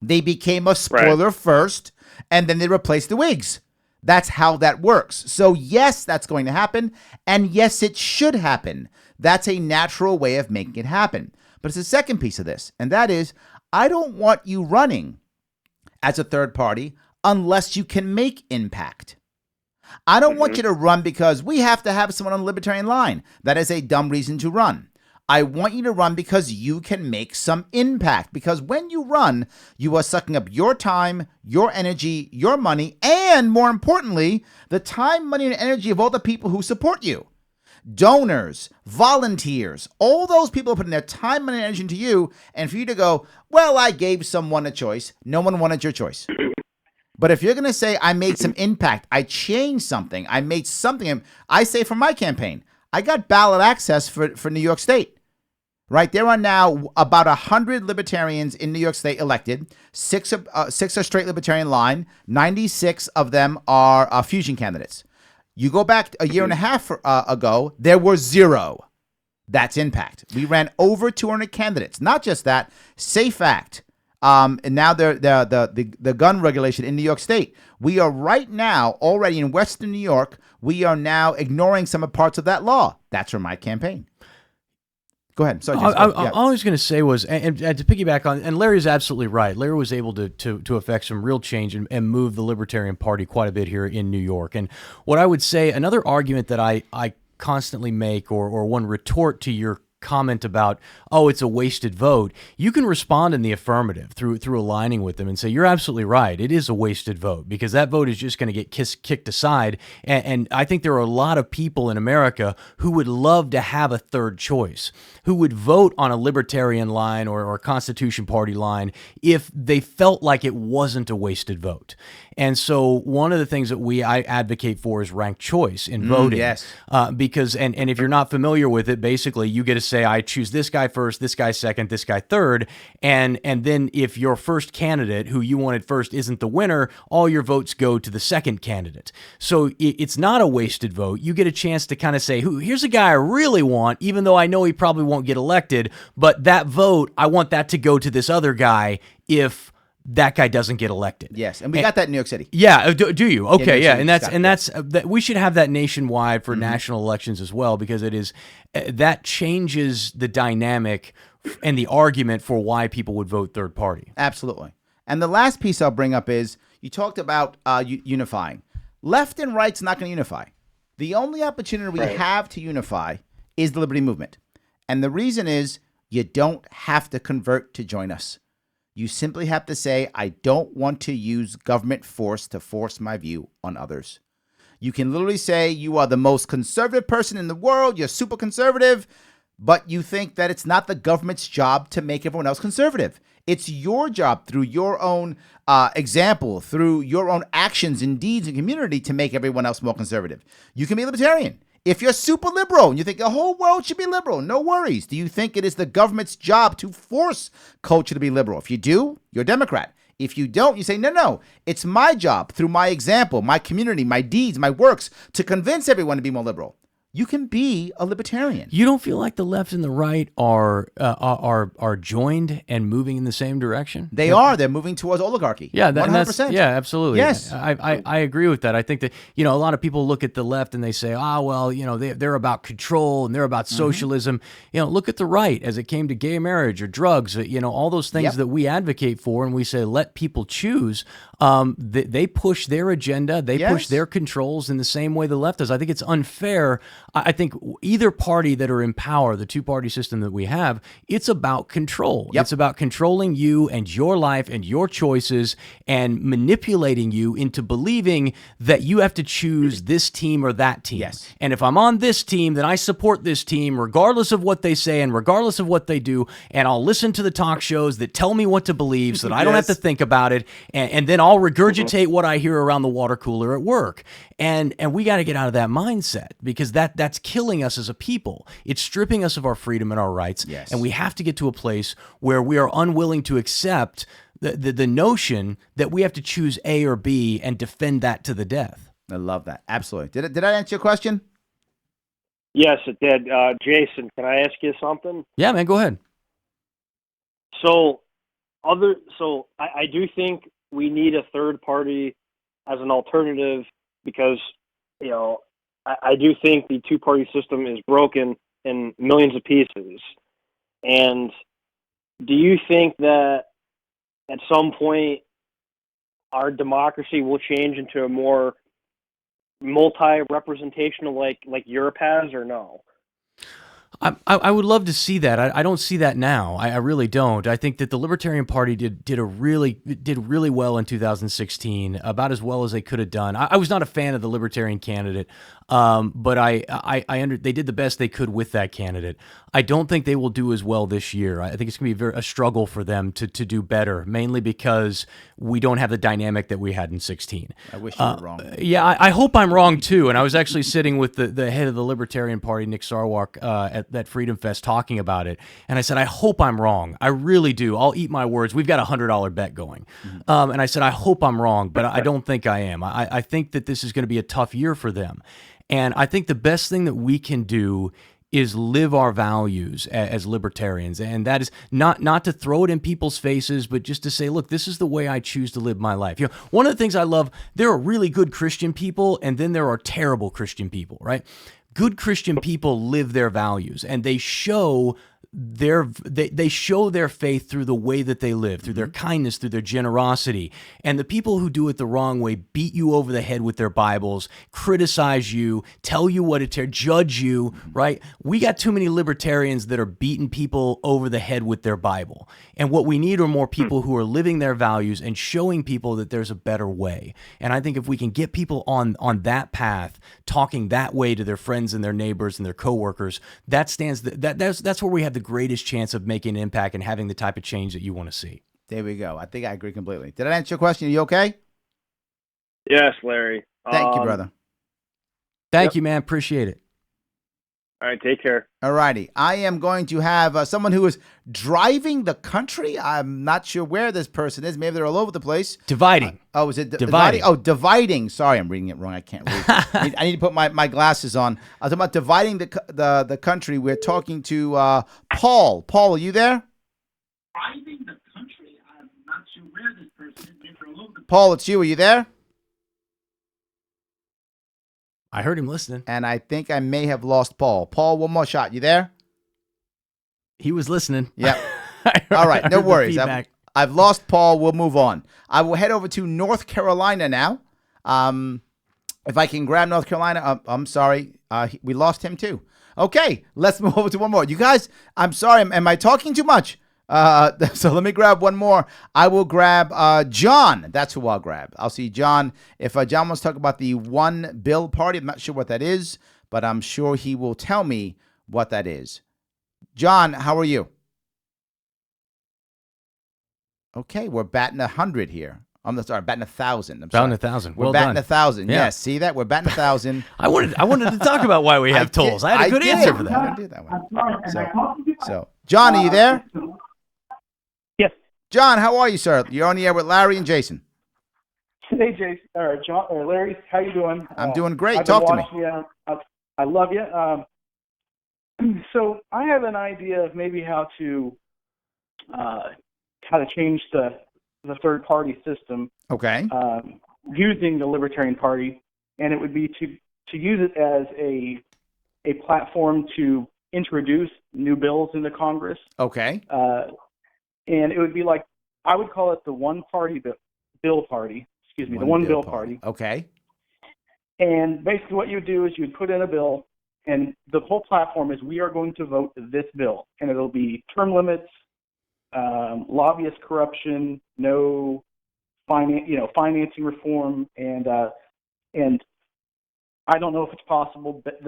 They became a spoiler first, and then they replaced the Whigs. That's how that works. So yes, that's going to happen. And yes, it should happen. That's a natural way of making it happen. But it's the second piece of this. And that is, I don't want you running as a third party unless you can make impact. I don't want you to run because we have to have someone on the libertarian line. That is a dumb reason to run. I want you to run because you can make some impact. Because when you run, you are sucking up your time, your energy, your money, and more importantly, the time, money, and energy of all the people who support you. Donors, volunteers, all those people putting their time, money, and energy into you, and for you to go, well, I gave someone a choice. No one wanted your choice. But if you're going to say, I made some impact, I changed something, I made something, I say for my campaign, I got ballot access for New York State, right? There are now about 100 libertarians in New York State elected. Six are straight libertarian line. 96 of them are fusion candidates. You go back a year and a half ago, there were 0. That's impact. We ran over 200 candidates. Not just that, SAFE Act. And now the gun regulation in New York State. We are right now already in Western New York. We are now ignoring some parts of that law. That's from my campaign. Go ahead. Sorry, all I was going to say was, and to piggyback on, and Larry is absolutely right. Larry was able to affect some real change and move the Libertarian Party quite a bit here in New York. And what I would say, another argument that I constantly make, or one retort to your comment about, oh, it's a wasted vote, you can respond in the affirmative through aligning with them and say, you're absolutely right, it is a wasted vote, because that vote is just going to get kicked aside. And I think there are a lot of people in America who would love to have a third choice, who would vote on a libertarian line or a Constitution Party line if they felt like it wasn't a wasted vote. And so one of the things that I advocate for is ranked choice in voting. Yes. Because if you're not familiar with it, basically you get to say, I choose this guy first, this guy second, this guy third. And then if your first candidate who you wanted first isn't the winner, all your votes go to the second candidate. So it's not a wasted vote. You get a chance to kind of say, here's a guy I really want, even though I know he probably won't get elected, but that vote, I want that to go to this other guy if that guy doesn't get elected. Yes, and we got that in New York City. Yeah, do you? Okay, yeah, and that's that we should have that nationwide for national elections as well, because it is that changes the dynamic and the argument for why people would vote third party. Absolutely. And the last piece I'll bring up is you talked about unifying. Left and right's not going to unify. The only opportunity we have to unify is the liberty movement, and the reason is you don't have to convert to join us. You simply have to say, I don't want to use government force to force my view on others. You can literally say you are the most conservative person in the world, you're super conservative, but you think that it's not the government's job to make everyone else conservative. It's your job through your own example, through your own actions and deeds and community to make everyone else more conservative. You can be libertarian. If you're super liberal and you think the whole world should be liberal, no worries. Do you think it is the government's job to force culture to be liberal? If you do, you're a Democrat. If you don't, you say, no, it's my job through my example, my community, my deeds, my works to convince everyone to be more liberal. you can be a libertarian. You don't feel like the left and the right are joined and moving in the same direction? They are. They're moving towards oligarchy. Yeah, 100%. Yeah, absolutely. Yes. I agree with that. I think that, a lot of people look at the left and they say, they're about control and they're about socialism. Look at the right as it came to gay marriage or drugs, all those things that we advocate for, and we say, let people choose. They push their agenda. They push their controls in the same way the left does. I think it's unfair. I think either party that are in power, the two-party system that we have, it's about control. Yep. It's about controlling you and your life and your choices and manipulating you into believing that you have to choose this team or that team. Yes. And if I'm on this team, then I support this team regardless of what they say and regardless of what they do, and I'll listen to the talk shows that tell me what to believe so that I don't have to think about it, and then I'll regurgitate what I hear around the water cooler at work. And we got to get out of that mindset, because that's killing us as a people. It's stripping us of our freedom and our rights. Yes. And we have to get to a place where we are unwilling to accept the notion that we have to choose A or B and defend that to the death. I love that. Absolutely. Did I answer your question? Yes, it did. Jason, can I ask you something? Yeah, man, go ahead. So I do think we need a third party as an alternative, because, I do think the two-party system is broken in millions of pieces. And do you think that at some point our democracy will change into a more multi-representational like Europe has, or no? I would love to see that. I don't see that now. I really don't. I think that the Libertarian Party did really well in 2016, about as well as they could have done. I was not a fan of the Libertarian candidate, but they did the best they could with that candidate. I don't think they will do as well this year. I think it's going to be a struggle for them to do better, mainly because we don't have the dynamic that we had in 16. I wish you were wrong. Yeah, I hope I'm wrong too. And I was actually sitting with the head of the Libertarian Party, Nick Sarwark, at that Freedom Fest talking about it. And I said, I hope I'm wrong. I really do. I'll eat my words. We've got a $100 bet going. And I said, I hope I'm wrong, but I don't think I am. I think that this is going to be a tough year for them. And I think the best thing that we can do is live our values as libertarians. And that is not to throw it in people's faces, but just to say, look, this is the way I choose to live my life. One of the things I love, there are really good Christian people, and then there are terrible Christian people, right? Good Christian people live their values, and they show they show their faith through the way that they live, through their kindness, through their generosity. And the people who do it the wrong way beat you over the head with their Bibles, criticize you, tell you what to judge you, right? We got too many libertarians that are beating people over the head with their Bible. And what we need are more people who are living their values and showing people that there's a better way. And I think if we can get people on that path, talking that way to their friends and their neighbors and their coworkers, that's where we have the greatest chance of making an impact and having the type of change that you want to see. There we go. I think I agree completely. Did I answer your question? Are you okay? Yes, Larry. Thank you, brother. Thank you, man. Appreciate it. All right, take care. All righty. I am going to have someone who is driving the country. I'm not sure where this person is. Maybe they're all over the place. Dividing. Is it dividing? Oh, dividing. Sorry, I'm reading it wrong. I can't read. I need to put my glasses on. I was talking about dividing the country. We're talking to Paul. Paul, are you there? Driving the country. I'm not sure where this person is. Maybe they're all over the place. Paul, it's you. Are you there? I heard him listening. And I think I may have lost Paul. Paul, one more shot. You there? He was listening. Yep. All right. No worries. I've lost Paul. We'll move on. I will head over to North Carolina now. If I can grab North Carolina. I'm sorry. We lost him too. Okay. Let's move over to one more. You guys, I'm sorry. Am I talking too much? So let me grab one more. I will grab John. That's who I'll grab. I'll see John. If John wants to talk about the One Bill Party, I'm not sure what that is, but I'm sure he will tell me what that is. John, how are you? Okay, we're batting 100 here. I'm sorry, batting 1,000. Batting 1,000. We're batting 1,000. Yeah. Yes, see that? We're batting 1,000. I wanted to talk about why we have tolls. I had a good answer for that. I did that one. So, John, are you there? Yes. John, how are you, sir? You're on the air with Larry and Jason. Hey, Jason. John or Larry, how you doing? I'm doing great. Talk to me. I love you. So I have an idea of maybe how to change the third party system Okay. using the Libertarian Party, and it would be to use it as a platform to introduce new bills into Congress. Okay. And it would be like, I would call it the one party bill party. Excuse me, the one bill party. Okay. And basically what you would do is you would put in a bill, and the whole platform is, we are going to vote this bill, and it'll be term limits, lobbyist corruption, no financing reform, and I don't know if it's possible, but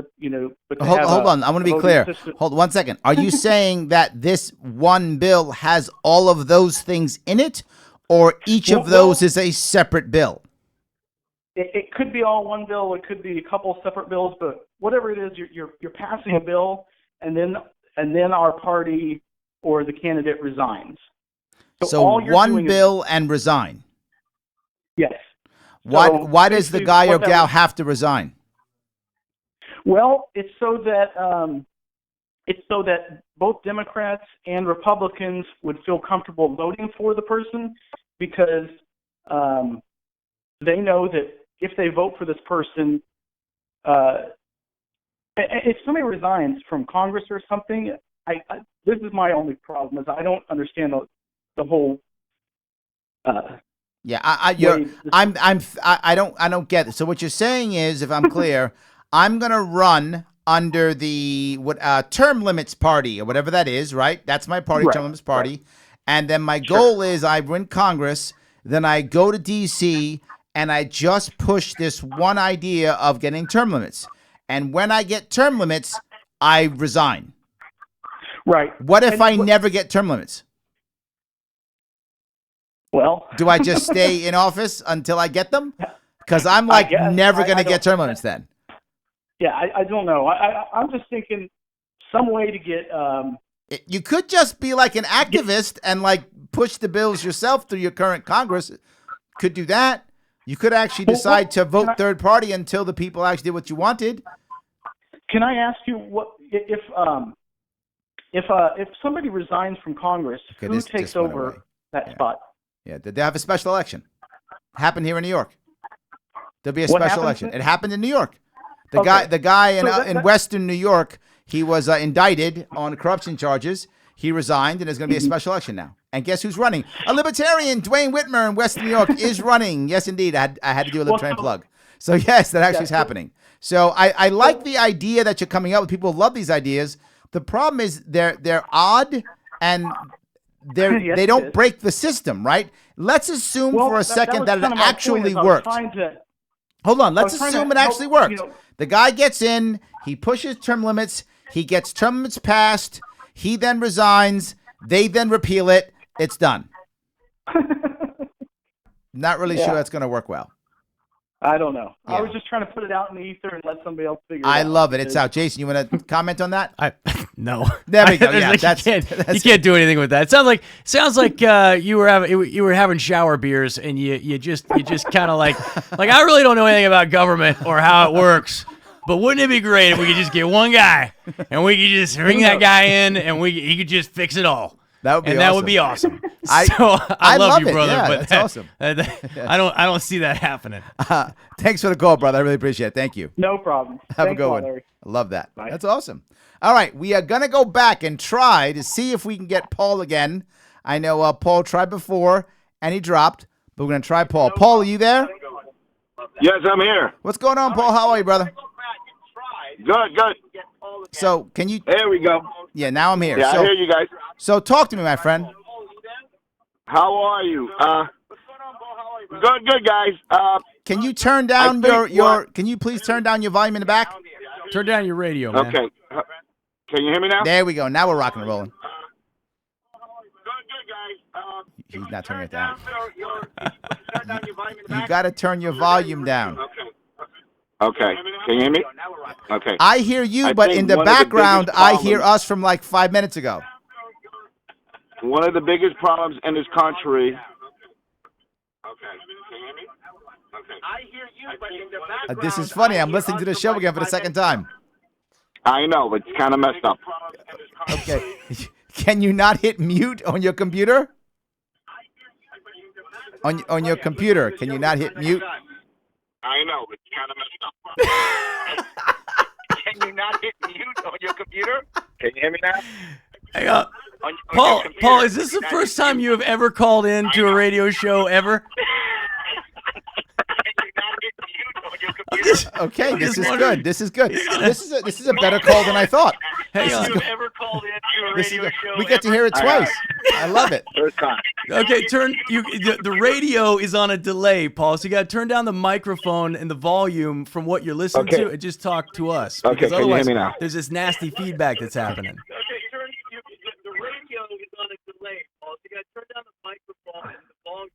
Hold on. I want to be clear. Hold 1 second. Are you saying that this one bill has all of those things in it, or each of those is a separate bill? It could be all one bill. It could be a couple separate bills, but whatever it is, you're passing a bill, and then our party or the candidate resigns. So one bill and resign. Yes. Why does the guy or gal have to resign? Well, it's so that both Democrats and Republicans would feel comfortable voting for the person, because they know that if they vote for this person, if somebody resigns from Congress or something, this is my only problem, is I don't understand the whole. Yeah, I don't get it. So what you're saying is, if I'm clear, I'm gonna run under the term limits party or whatever that is, right? That's my party, right. Term limits party, right. And then my goal is I win Congress, then I go to D.C. and I just push this one idea of getting term limits. And when I get term limits, I resign. Right. What if I never get term limits? Well, do I just stay in office until I get them? Because I'm never going to get term limits then. Yeah, I don't know. I'm just thinking some way to get. You could just be like an activist and push the bills yourself through your current Congress. Could do that. You could actually decide to vote third party until the people actually did what you wanted. Can I ask you what if somebody resigns from Congress, who takes over that spot? Yeah, they have a special election. Happened here in New York. There'll be a special election. It happened in New York. The guy in Western New York, he was indicted on corruption charges. He resigned, and there's going to be a special election now. And guess who's running? A libertarian, Dwayne Whitmer in Western New York, is running. Yes, indeed. I had to do a libertarian plug. So, yes, that actually is happening. So, I like the idea that you're coming up with. People love these ideas. The problem is they're odd, and they don't break the system, right? Let's assume for a second that it actually works. Hold on. Let's assume it actually works. The guy gets in. He pushes term limits. He gets term limits passed. He then resigns. They then repeal it. It's done. Not really sure that's going to work well. I don't know. Yeah. I was just trying to put it out in the ether and let somebody else figure it out. I love it. It's out. Jason, you want to comment on that? No. There we go. Yeah, you can't do anything with that. It sounds like you were having shower beers and you just kind of like I really don't know anything about government or how it works. But wouldn't it be great if we could just get one guy and we could just bring that guy in and he could just fix it all? That would be awesome. That would be awesome. I love you, brother. Yeah, but that's awesome. I don't see that happening. Thanks for the call, brother. I really appreciate it. Thank you. No problem. Have a good one. Larry. I love that. Bye. That's awesome. All right, we are gonna go back and try to see if we can get Paul again. I know Paul tried before and he dropped, but we're gonna try Paul. Paul, are you there? Yes, I'm here. What's going on, Paul? How are you, brother? Good. So, can you? There we go. Yeah, now I'm here. Yeah, so, I hear you guys. So, talk to me, my friend. How are you? Good, guys. Can you turn down your? Can you please turn down your volume in the back? Turn down your radio, man. Okay. Can you hear me now? There we go. Now we're rocking and rolling. Good, guys. He's not turning it down. You got to turn your volume down. Okay. Can you hear me? Okay. I hear you, but in the background, I hear us from like 5 minutes ago. One of the biggest problems in this country. Okay. Can you hear me? Okay. I hear you, but in the background. This is funny. I'm listening to the show again for the second time. I know, it's kind of messed up. Okay. Can you not hit mute on your computer? On your computer, can you not hit mute? I know, it's kind of messed up. Can you not hit mute on your computer? Can you hear me now? Hang on. Paul, is this the first time you have ever called in to a radio show ever? Okay, this is good. This is good. This is a better call than I thought. Hang on. You've ever called into a radio show? We get to hear it twice. I love it. First time. Okay, the radio is on a delay, Paul. So you got to turn down the microphone and the volume from what you're listening to, and just talk to us. Okay, Because can you hear otherwise, me now? there's this nasty feedback that's happening. The radio is on a delay, Paul. So you got to turn down the microphone and the volume.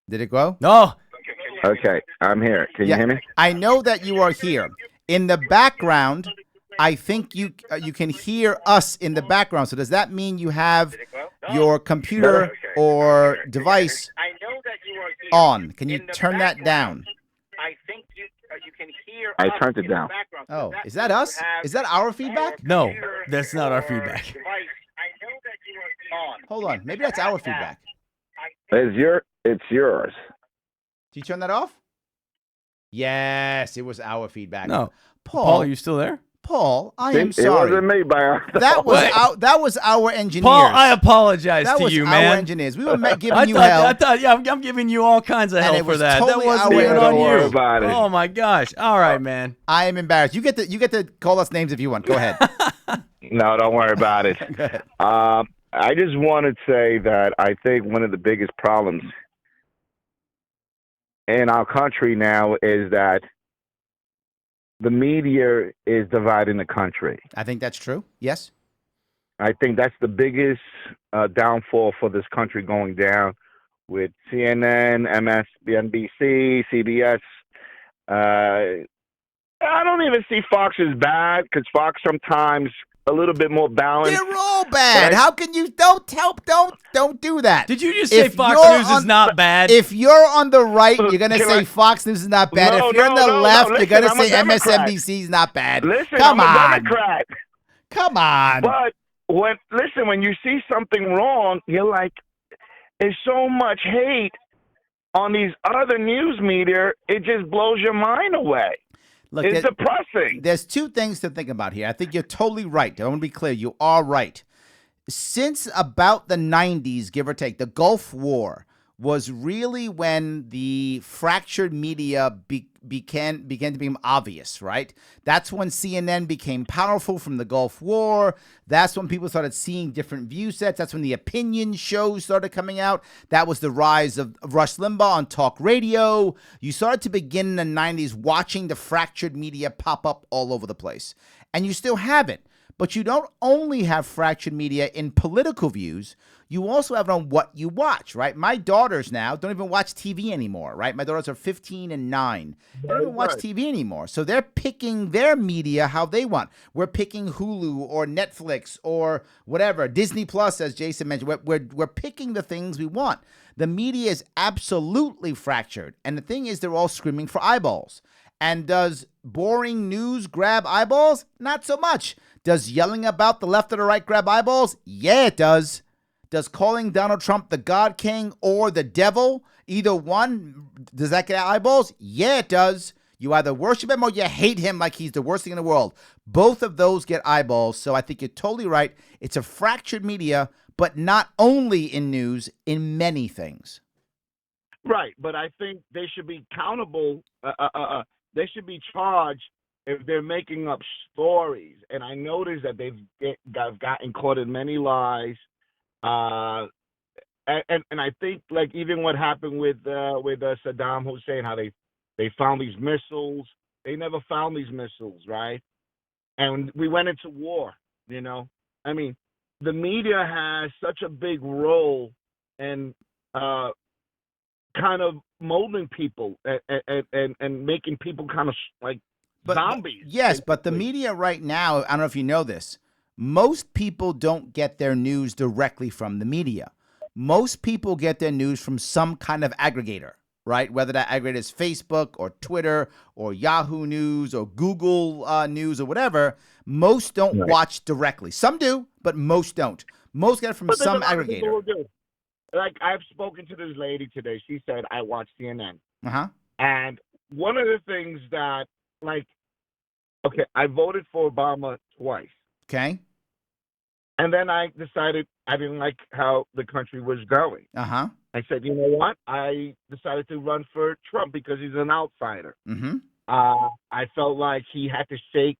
Did it go? No. Okay, I'm here. Can you hear me? I know that you are here. In the background, I think you can hear us in the background. So does that mean you have your computer or device on? Can you turn that down? I think you can hear. I turned it down. Oh, is that us? Is that our feedback? No, that's not our feedback. Hold on. Maybe that's our feedback. It's yours. Did you turn that off? Yes, it was our feedback. No. Paul, Paul, are you still there? Paul, I am It sorry. wasn't me by our That was our engineers. Paul, I apologize that to was you, our man. engineers. We were giving you hell. I'm giving you all kinds of And hell it for was that. totally That wasn't our even on Don't worry you. about it. Oh my gosh! All right, man. I am embarrassed. You get to call us names if you want. Go ahead. No, don't worry about it. Go ahead. I just want to say that I think one of the biggest problems in our country now is that the media is dividing the country. I think that's true. Yes. I think that's the biggest downfall for this country going down with CNN, MSNBC, CBS. I don't even see Fox as bad because Fox sometimes a little bit more balanced. They're all bad. How can you don't do that? Did you just say If Fox you're News is on- not bad? If you're on the right, you're gonna Can say I- Fox News is not bad. No, if you're on no, the no, left, no, you're gonna listen, I'm a say Democrat. MSNBC is not bad. Listen, Come I'm a on. Democrat. Come on. But when you see something wrong, you're like, there's so much hate on these other news media, it just blows your mind away. Look, It's depressing. there's two things to think about here. I think you're totally right. I want to be clear. You are right. Since about the 90s, give or take, the Gulf War was really when the fractured media began to become obvious, right? That's when CNN became powerful from the Gulf War. That's when people started seeing different view sets. That's when the opinion shows started coming out. That was the rise of Rush Limbaugh on talk radio. You started to begin in the 90s watching the fractured media pop up all over the place. And you still have it. But you don't only have fractured media in political views, you also have it on what you watch, right? My daughters now don't even watch TV anymore, right? My daughters are 15 and 9. They don't even watch TV anymore. So they're picking their media how they want. We're picking Hulu or Netflix or whatever, Disney Plus, as Jason mentioned. We're picking the things we want. The media is absolutely fractured. And the thing is, they're all screaming for eyeballs. And does boring news grab eyeballs? Not so much. Does yelling about the left or the right grab eyeballs? Yeah, it does. Does calling Donald Trump the God King or the devil, either one, does that get eyeballs? Yeah, it does. You either worship him or you hate him like he's the worst thing in the world. Both of those get eyeballs. So I think you're totally right. It's a fractured media, but not only in news, in many things. Right, but I think they should be accountable. They should be charged if they're making up stories. And I noticed that they've gotten caught in many lies. And I think like even what happened with Saddam Hussein, how they found these missiles. They never found these missiles, right? And we went into war. I mean, the media has such a big role in kind of molding people and making people kind of like zombies. But the media right now, I don't know if you know this, most people don't get their news directly from the media. Most people get their news from some kind of aggregator, right? Whether that aggregator is Facebook or Twitter or Yahoo News or Google News or whatever, most don't watch directly. Some do, but most don't. Most get it from But there's a some lot of people who aggregator. do. Like, I've spoken to this lady today. She said, I watch CNN. Uh-huh. And one of the things that, like, okay, I voted for Obama twice. Okay. And then I decided I didn't like how the country was going. Uh-huh. I said, you know what? I decided to run for Trump because he's an outsider. Mm-hmm. I felt like he had to shake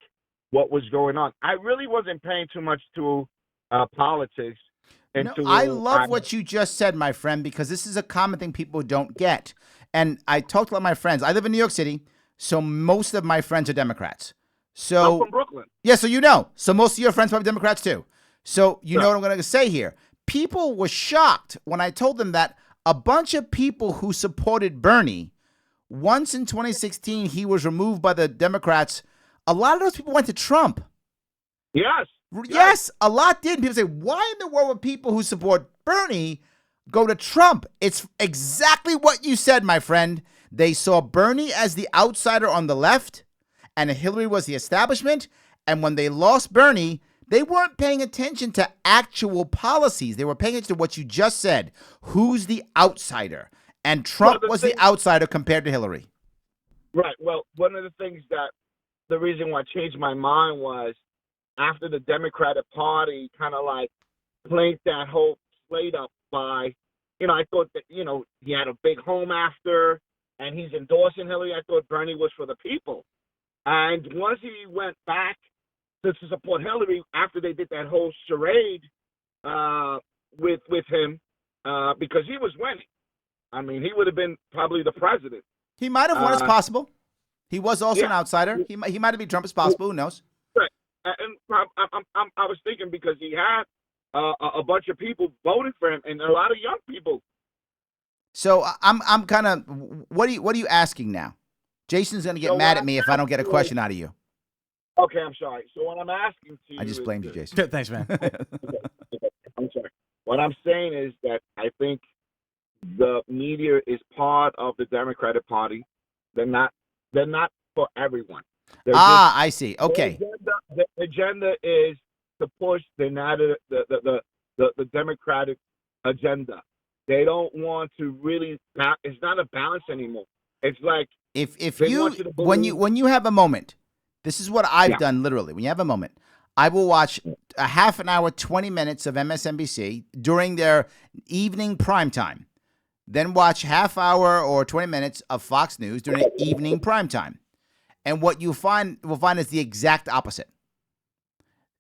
what was going on. I really wasn't paying too much to politics. No, I love what you just said, my friend, because this is a common thing people don't get. And I talked to a lot of my friends. I live in New York City, so most of my friends are Democrats. So I'm from Brooklyn. Yeah, so you know. So most of your friends are probably Democrats too. So you know what I'm going to say here. People were shocked when I told them that a bunch of people who supported Bernie, once in 2016 he was removed by the Democrats, a lot of those people went to Trump. Yes. Yes, a lot did. People say, why in the world would people who support Bernie go to Trump? It's exactly what you said, my friend. They saw Bernie as the outsider on the left, and Hillary was the establishment. And when they lost Bernie, they weren't paying attention to actual policies. They were paying attention to what you just said. Who's the outsider? And Trump was the outsider compared to Hillary. Right. Well, one of the things that the reason why I changed my mind was after the Democratic Party kind of like played that whole slate up by, I thought that, he had a big home after and he's endorsing Hillary. I thought Bernie was for the people. And once he went back to support Hillary after they did that whole charade with him because he was winning. I mean, he would have been probably the president. He might have won as possible. He was also an outsider. He might have been Trump as possible. Who knows? Right. And I was thinking because he had a bunch of people voting for him and a lot of young people. So I'm kind of what are you asking now? Jason's going to get mad at me if I don't get a question out of you. Okay, I'm sorry. So what I'm asking to you I just blamed you, Jason. Thanks, man. Okay. I'm sorry. What I'm saying is that I think the media is part of the Democratic Party. They're not for everyone. I see. Okay. The agenda is to push the Democratic agenda. They don't want to really. It's not a balance anymore. It's like if you when you have a moment, this is what I've done literally. When you have a moment, I will watch a half an hour, 20 minutes of MSNBC during their evening prime time. Then watch half hour or 20 minutes of Fox News during evening prime time. And what you will find is the exact opposite.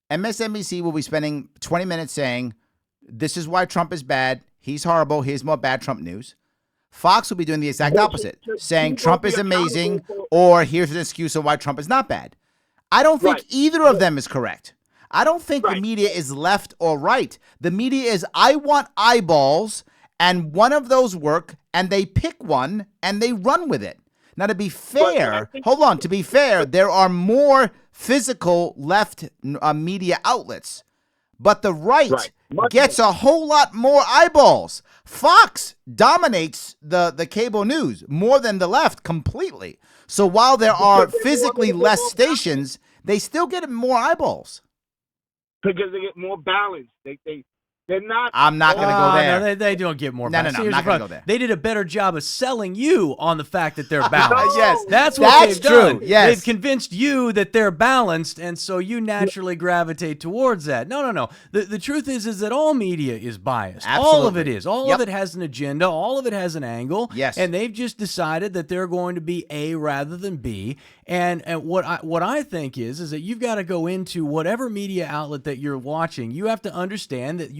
MSNBC will be spending 20 minutes saying, this is why Trump is bad. He's horrible. Here's more bad Trump news. Fox will be doing the exact opposite, saying Trump is amazing, or here's an excuse of why Trump is not bad. I don't think either of them is correct. I don't think the media is left or right. The media is, I want eyeballs, and one of those work, and they pick one, and they run with it. Now, to be fair, to be fair, there are more physical left media outlets, but the right gets a whole lot more eyeballs. Fox dominates the cable news more than the left completely. So while there are physically less stations, they still get more eyeballs. Because they get more balance. They're not. I'm not going to go there. No, they don't get more. No, I'm not going to go there. They did a better job of selling you on the fact that they're balanced. Yes, that's what they've done. True. Yes, they've convinced you that they're balanced, and so you naturally gravitate towards that. No. The truth is that all media is biased. Absolutely. All of it is. All of it has an agenda. All of it has an angle. Yes, and they've just decided that they're going to be A rather than B. And what I think is that you've got to go into whatever media outlet that you're watching. You have to understand that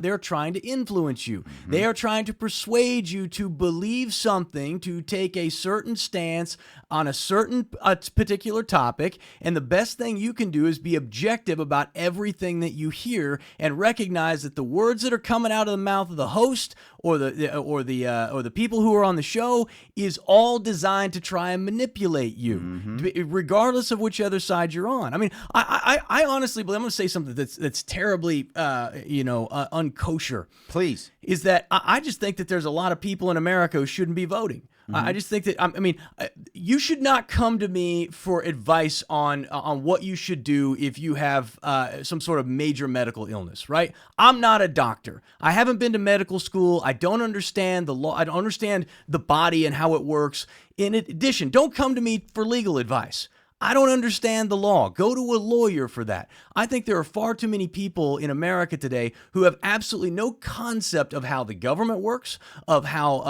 they're trying to influence you. Mm-hmm. They are trying to persuade you to believe something, to take a certain stance on a certain particular topic. And the best thing you can do is be objective about everything that you hear and recognize that the words that are coming out of the mouth of the host or the people who are on the show is all designed to try and manipulate you, regardless of which other side you're on. I mean, I honestly believe, I'm going to say something that's terribly, unkosher. Please. Is that I just think that there's a lot of people in America who shouldn't be voting. I just think that you should not come to me for advice on what you should do if you have some sort of major medical illness, right? I'm not a doctor. I haven't been to medical school. I don't understand the law. I don't understand the body and how it works. In addition, don't come to me for legal advice. I don't understand the law. Go to a lawyer for that. I think there are far too many people in America today who have absolutely no concept of how the government works, of how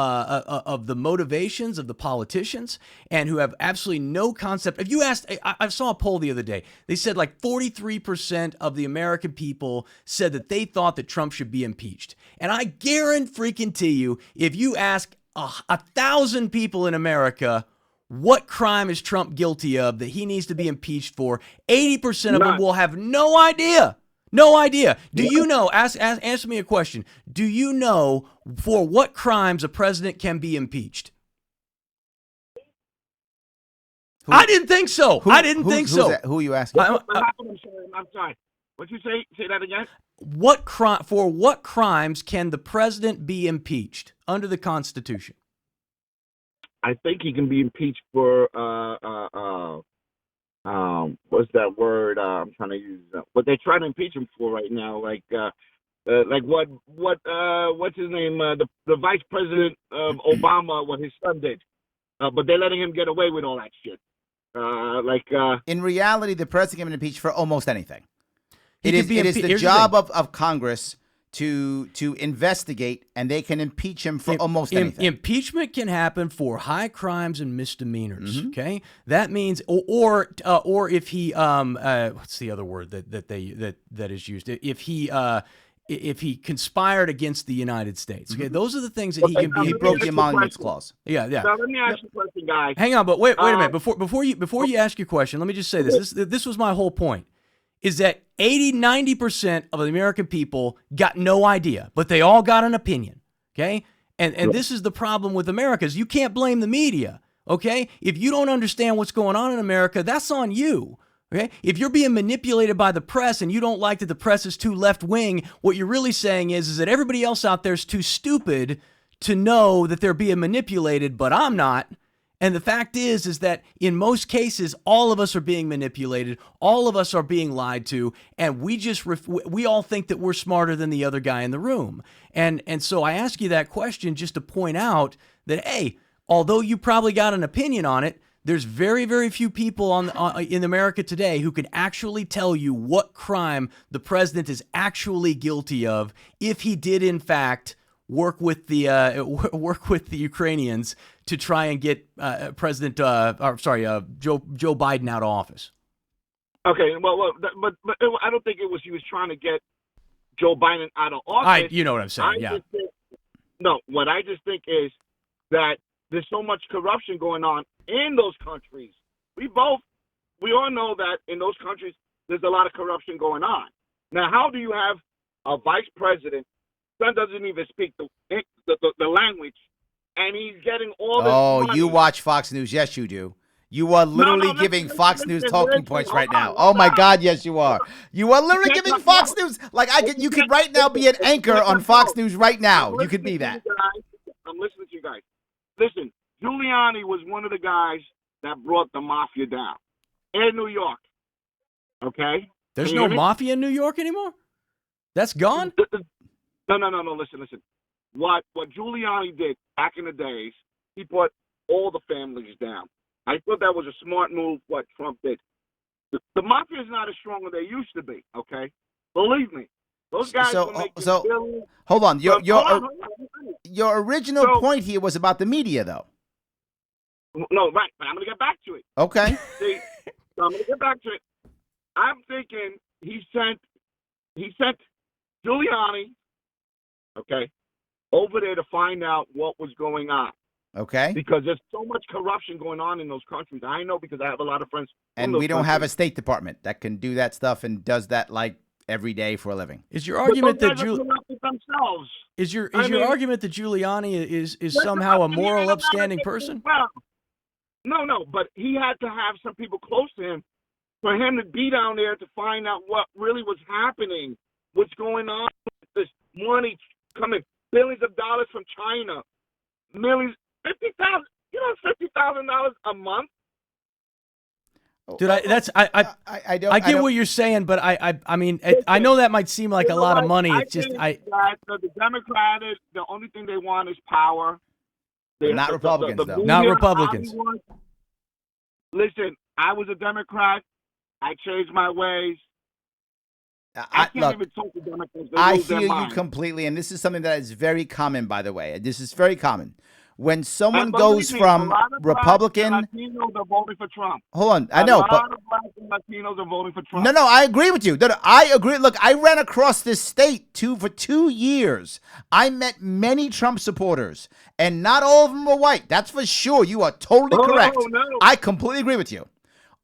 of the motivations of the politicians, and who have absolutely no concept. If you asked, I saw a poll the other day. They said like 43% of the American people said that they thought that Trump should be impeached. And I guarantee you, if you ask 1,000 people in America, what crime is Trump guilty of that he needs to be impeached for, 80% of them will have no idea. No idea. Do you know, answer me a question. Do you know for what crimes a president can be impeached? I didn't think so. I didn't think so. Who are you asking? I'm sorry. What'd you say? Say that again. For what crimes can the president be impeached under the Constitution? I think he can be impeached for what's that word I'm trying to use? What they're trying to impeach him for right now, like what's his name? The vice president of Obama, what his son did, but they're letting him get away with all that shit. In reality, the president can be impeached for almost anything. It is the Here's job of Congress to investigate, and they can impeach him for almost anything. Impeachment can happen for high crimes and misdemeanors. Okay, that means, or if he what's the other word that is used? If he conspired against the United States. Okay, those are the things that he can be. He broke the emoluments clause. Yeah. Now let me ask you a question, guys. Hang on, but wait a minute. Before you ask your question, let me just say this. This was my whole point. Is that 90% of the American people got no idea, but they all got an opinion, okay? And this is the problem with America is you can't blame the media, okay? If you don't understand what's going on in America, that's on you, okay? If you're being manipulated by the press and you don't like that the press is too left-wing, what you're really saying is that everybody else out there is too stupid to know that they're being manipulated, but I'm not. And the fact is that in most cases, all of us are being manipulated. All of us are being lied to. And we all think that we're smarter than the other guy in the room. And so I ask you that question just to point out that, hey, although you probably got an opinion on it, there's very, very few people in America today who can actually tell you what crime the president is actually guilty of if he did, in fact, work with the Ukrainians to try and get Joe Biden out of office. Okay, well, but I don't think it was he was trying to get Joe Biden out of office. You know what I'm saying? What I just think is that there's so much corruption going on in those countries. We all know that in those countries there's a lot of corruption going on. Now, how do you have a vice president? Son doesn't even speak the language, and he's getting all this money. You watch Fox News. Yes, you do. You are literally giving Fox News talking points right now. Oh, my God, yes, you are. You are literally giving Fox News. You could right now be an anchor on Fox News right now. You could be that. I'm listening to you guys. Listen, Giuliani was one of the guys that brought the mafia down in New York. Okay? There's no mafia in New York anymore? That's gone? No. Listen. What Giuliani did back in the days, he brought all the families down. I thought that was a smart move, what Trump did. The mafia is not as strong as they used to be, okay? Believe me. Those guys will make billions. Hold on. Your original point here was about the media, though. No, right. But I'm going to get back to it. Okay. See, so I'm going to get back to it. I'm thinking he sent Giuliani, okay, over there to find out what was going on. Okay. Because there's so much corruption going on in those countries. I know because I have a lot of friends. And we don't have a State Department that can do that stuff and does that like every day for a living. Is your argument that themselves? Is your argument that Giuliani is somehow a moral, upstanding person? Well, no, but he had to have some people close to him for him to be down there to find out what really was happening, what's going on with this money coming, billions of dollars from China, millions, 50,000. You know, $50,000 a month. Dude, I don't. I get what you're saying, but I mean, I know that might seem like a lot of money. I It's just think that the Democrats, the only thing they want is power. Not Republicans, though. Not media, Republicans. Hollywood. Listen, I was a Democrat. I changed my ways. I can't even talk to Democrats. They I lose their hear you mind. completely, and this is something that is very common, by the way. This is very common. When someone And goes believe me, from a lot of Republican, blacks and Latinos are voting for Trump. hold on, I know, a but lot of blacks and Latinos are voting for Trump. no, I agree with you. No, I agree. Look, I ran across this state for 2 years. I met many Trump supporters, and not all of them were white. That's for sure. You are totally correct. No. I completely agree with you.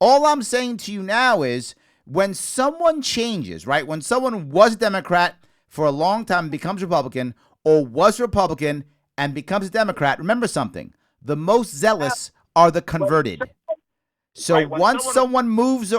All I'm saying to you now is when someone changes, right? When someone was a Democrat for a long time and becomes Republican, or was Republican and becomes a Democrat, remember something. The most zealous are the converted. So Right, when once someone moves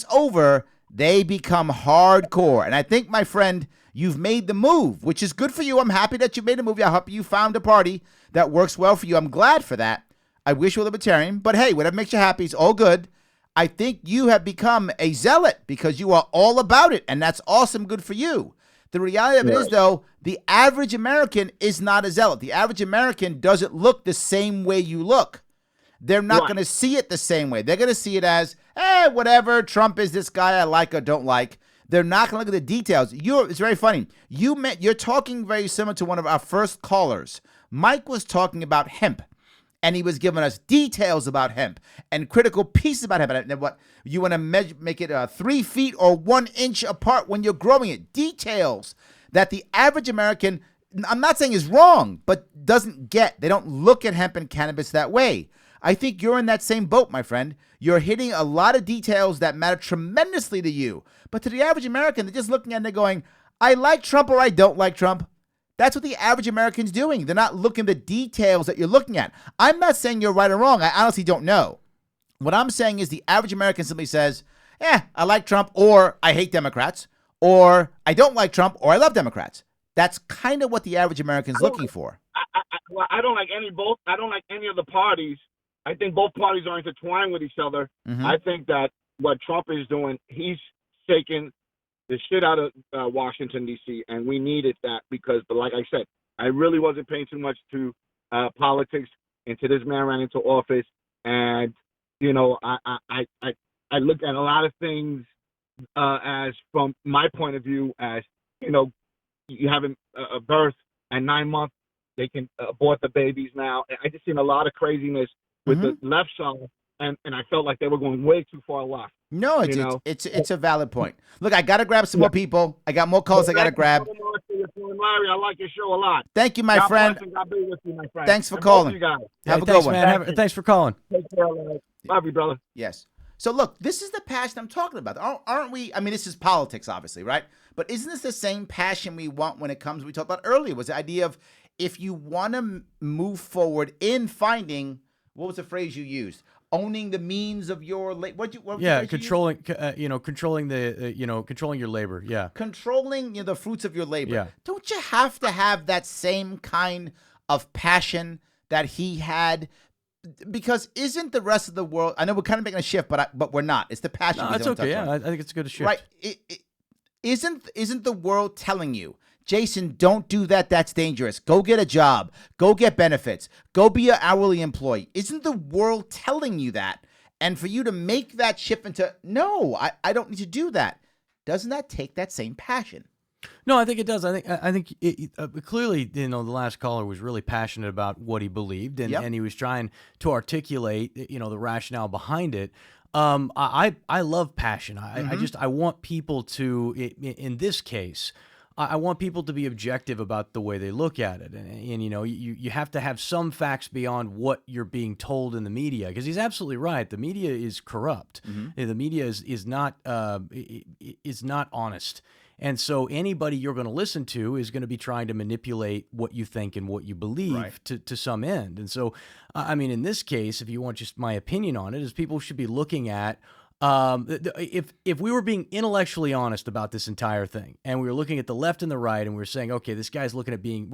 over, they become hardcore. And I think, my friend, you've made the move, which is good for you. I'm happy that you made a move. I hope you found a party that works well for you. I'm glad for that. I wish you were libertarian, but hey, whatever makes you happy is all good. I think you have become a zealot because you are all about it, and that's awesome. Good for you. The reality of it is, though, the average American is not a zealot. The average American doesn't look the same way you look. They're not going to see it the same way. They're going to see it as, whatever, Trump is this guy I like or don't like. They're not going to look at the details. It's very funny. You're talking very similar to one of our first callers. Mike was talking about hemp, and he was giving us details about hemp and critical pieces about hemp. And what you want to make it 3 feet or 1 inch apart when you're growing it. Details that the average American, I'm not saying is wrong, but doesn't get. They don't look at hemp and cannabis that way. I think you're in that same boat, my friend. You're hitting a lot of details that matter tremendously to you. But to the average American, they're just looking at it and they're going, I like Trump or I don't like Trump. That's what the average American's doing. They're not looking at the details that you're looking at. I'm not saying you're right or wrong. I honestly don't know. What I'm saying is the average American simply says, I like Trump, or I hate Democrats, or I don't like Trump, or I love Democrats. That's kind of what the average American's looking for. I don't like both. I don't like any of the parties. I think both parties are intertwined with each other. Mm-hmm. I think that what Trump is doing, he's taking the shit out of Washington, D.C., and we needed that because, but like I said, I really wasn't paying too much to politics until this man ran into office. And, you know, I look at a lot of things as, from my point of view, as, you know, you having a birth at 9 months, they can abort the babies now. I just seen a lot of craziness with the left side, and I felt like they were going way too far left. No, it's a valid point. Look, I got to grab some more people. I got more calls I got to grab. Larry, I like your show a lot. Thank you, my friend. God be with you, my friend. Thanks for calling. You guys. Have a good one. Man. Thanks for calling. Take care, Larry. Love you, brother. Yes. So look, this is the passion I'm talking about. Aren't we? I mean, this is politics, obviously, right? But isn't this the same passion we want when it comes, we talked about earlier, was the idea of if you want to move forward in finding, what was the phrase you used? Owning the means of your controlling controlling your labor. Yeah, controlling the fruits of your labor. Yeah. Don't you have to have that same kind of passion that he had? Because isn't the rest of the world? I know we're kind of making a shift, but we're not. It's the passion. No, it's okay. Yeah, I think it's a good shift. Right? Isn't the world telling you, Jason, don't do that. That's dangerous. Go get a job. Go get benefits. Go be an hourly employee. Isn't the world telling you that? And for you to make that shift into, no, I don't need to do that. Doesn't that take that same passion? No, I think it does. I think clearly, the last caller was really passionate about what he believed, and he was trying to articulate, the rationale behind it. I love passion. I want people to, in this case, I want people to be objective about the way they look at it. And you have to have some facts beyond what you're being told in the media, because he's absolutely right. The media is corrupt. The media is not honest. And so anybody you're going to listen to is going to be trying to manipulate what you think and what you believe to some end. And so, I mean, in this case, if you want just my opinion on it, is people should be looking at If we were being intellectually honest about this entire thing, and we were looking at the left and the right, and we were saying, okay, this guy's we're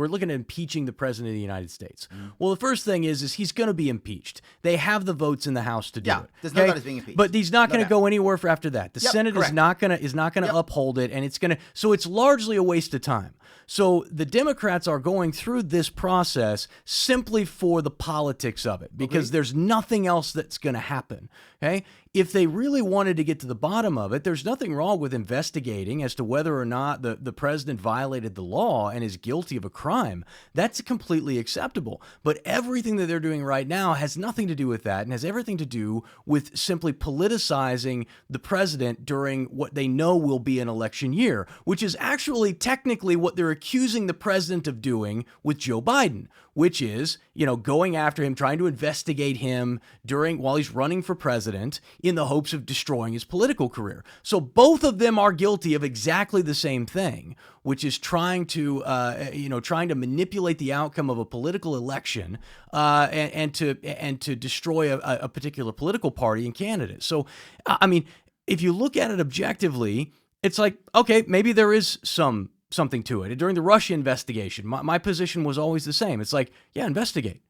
looking at impeaching the president of the United States. Well, the first thing is he's going to be impeached. They have the votes in the House to do it. There's no doubt he's being impeached. But he's not going to go anywhere for after that. The Senate correct. is not going to uphold it, and so it's largely a waste of time. So the Democrats are going through this process simply for the politics of it, because there's nothing else that's going to happen. Okay? If they really wanted to get to the bottom of it, there's nothing wrong with investigating as to whether or not the president violated the law and is guilty of a crime. That's completely acceptable. But everything that they're doing right now has nothing to do with that, and has everything to do with simply politicizing the president during what they know will be an election year, which is actually technically what they're accusing the president of doing with Joe Biden, which is, going after him, trying to investigate him while he's running for president in the hopes of destroying his political career. So both of them are guilty of exactly the same thing, which is trying to manipulate the outcome of a political election and to destroy a particular political party and candidate. So, I mean, if you look at it objectively, it's like, okay, maybe there is something to it. During the Russia investigation, my position was always the same. It's like, yeah, investigate.